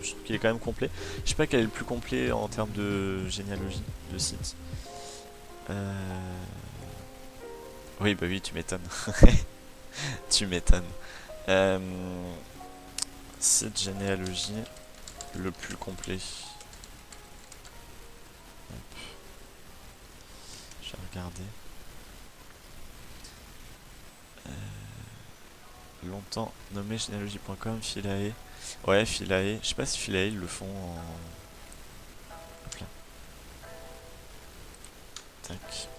je trouve qu'il est quand même complet. Je sais pas quel est le plus complet en termes de généalogie de site. Oui, bah oui, tu m'étonnes. Tu m'étonnes. Euh... Site généalogie le plus complet. Je vais regarder. Longtemps nommé généalogie.com, Philae. Ouais, Philae. Je sais pas si Philae ils le font en. Hop là. Tac.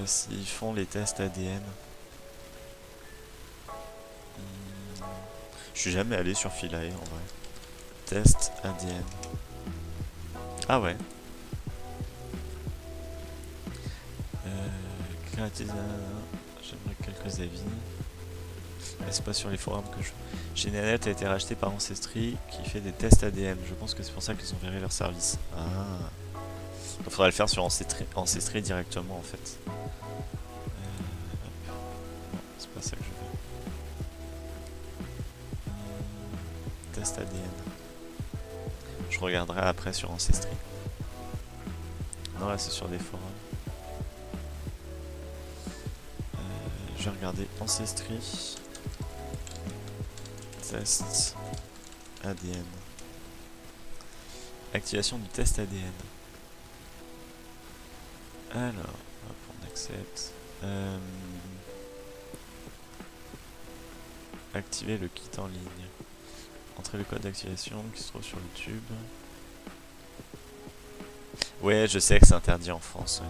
S'ils font les tests ADN. Je suis jamais allé sur Philae en vrai. Test ADN. Ah ouais. J'aimerais quelques avis. Mais c'est pas sur les forums que je. GeneaNet a été racheté par Ancestry qui fait des tests ADN. Je pense que c'est pour ça qu'ils ont viré leur service. Ah. Il faudrait le faire sur Ancestry directement en fait. Non, c'est pas ça que je veux. Test ADN. Je regarderai après sur Ancestry. Non, là c'est sur des forums. Je vais regarder Ancestry. Test ADN. Activation du test ADN. Alors, hop, on accepte. Activer le kit en ligne. Entrez le code d'activation qui se trouve sur YouTube. Ouais, je sais que c'est interdit en France. Ouais.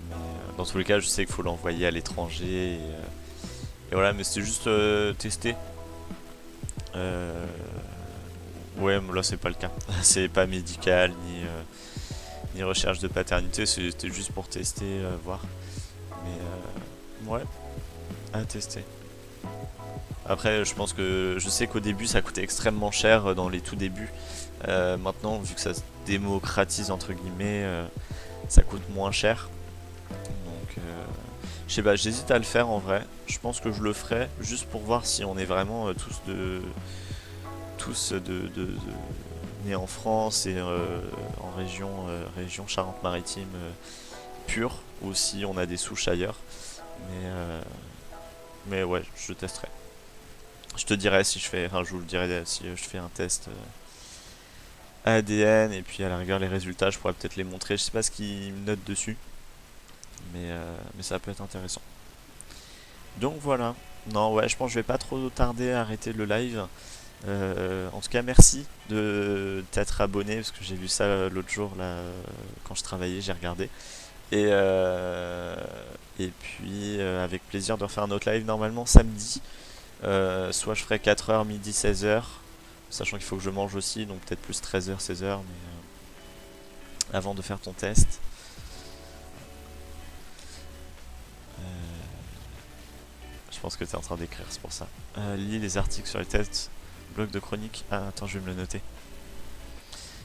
Mais, dans tous les cas, je sais qu'il faut l'envoyer à l'étranger. Et voilà, mais c'était juste tester. Ouais, mais là c'est pas le cas. C'est pas médical ni recherche de paternité, c'était juste pour tester, voir. Mais ouais, à tester. Après, je sais qu'au début ça coûtait extrêmement cher dans les tout débuts. Maintenant, vu que ça se démocratise entre guillemets, ça coûte moins cher. Donc, je sais pas, j'hésite à le faire en vrai. Je pense que je le ferai juste pour voir si on est vraiment tous nés en France et en région Charente-Maritime pure, ou si on a des souches ailleurs. Mais ouais, je testerai. Je te dirai si je fais, enfin je vous le dirai si je fais un test ADN et puis à la rigueur les résultats, je pourrais peut-être les montrer. Je sais pas ce qu'ils me notent dessus, mais ça peut être intéressant. Donc voilà. Non, ouais, je pense que je vais pas trop tarder à arrêter le live. En tout cas, merci de t'être abonné parce que j'ai vu ça l'autre jour là quand je travaillais, j'ai regardé. Et puis avec plaisir de refaire un autre live normalement samedi. Soit je ferai 4h, midi, 16h, sachant qu'il faut que je mange aussi, donc peut-être plus 13h, 16h, mais avant de faire ton test. Je pense que tu es en train d'écrire, c'est pour ça. Lis les articles sur les tests, blog de chronique. Ah, attends, je vais me le noter.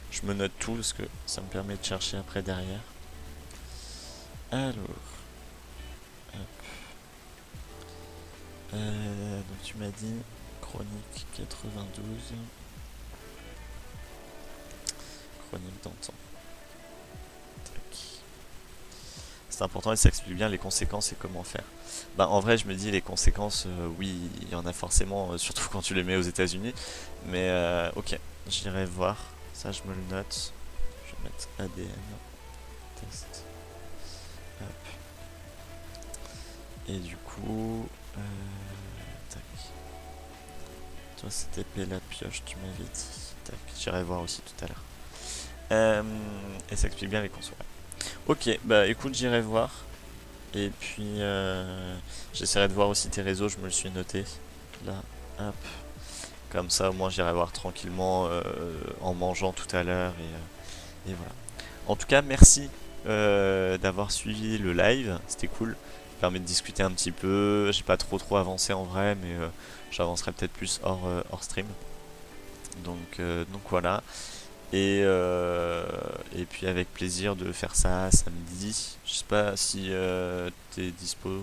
Je me note tout parce que ça me permet de chercher après derrière. Alors. Donc tu m'as dit chronique 92. Chronique d'antan. C'est important et ça explique bien les conséquences et comment faire. Bah en vrai je me dis les conséquences, oui il y en a forcément, surtout quand tu les mets aux États-Unis. Mais ok, j'irai voir. Ça je me le note. Je vais mettre ADN test. Hop. Et du coup, tac. Toi c'était la pioche, tu m'avais dit. Tac, j'irai voir aussi tout à l'heure. Et ça explique bien les consoles. Ok, bah écoute, j'irai voir. Et puis j'essaierai de voir aussi tes réseaux, je me le suis noté. Là, hop. Comme ça, au moins, j'irai voir tranquillement en mangeant tout à l'heure. Et voilà. En tout cas, merci d'avoir suivi le live, c'était cool. Ça permet de discuter un petit peu. J'ai pas trop avancé en vrai, mais j'avancerai peut-être plus hors stream. Donc voilà. Et puis avec plaisir de faire ça samedi. Je sais pas si t'es dispo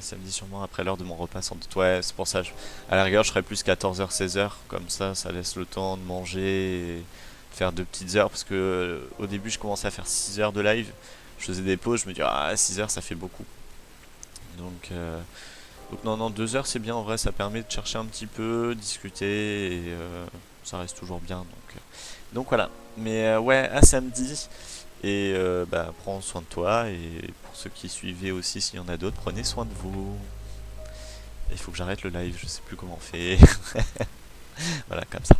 samedi sûrement après l'heure de mon repas sans doute. Ouais, c'est pour ça. À la rigueur, je ferai plus 14h, 16h. Comme ça laisse le temps de manger et faire 2 petites heures. Parce que au début, je commençais à faire 6 heures de live. Je faisais des pauses, je me dis, ah, 6 heures, ça fait beaucoup. Donc, euh, donc non, non, 2 heures, c'est bien. En vrai, ça permet de chercher un petit peu, discuter. Et ça reste toujours bien. Donc voilà. Mais ouais, à samedi. Et bah, prends soin de toi. Et pour ceux qui suivaient aussi, s'il y en a d'autres, prenez soin de vous. Il faut que j'arrête le live, je sais plus comment on fait. Voilà, comme ça.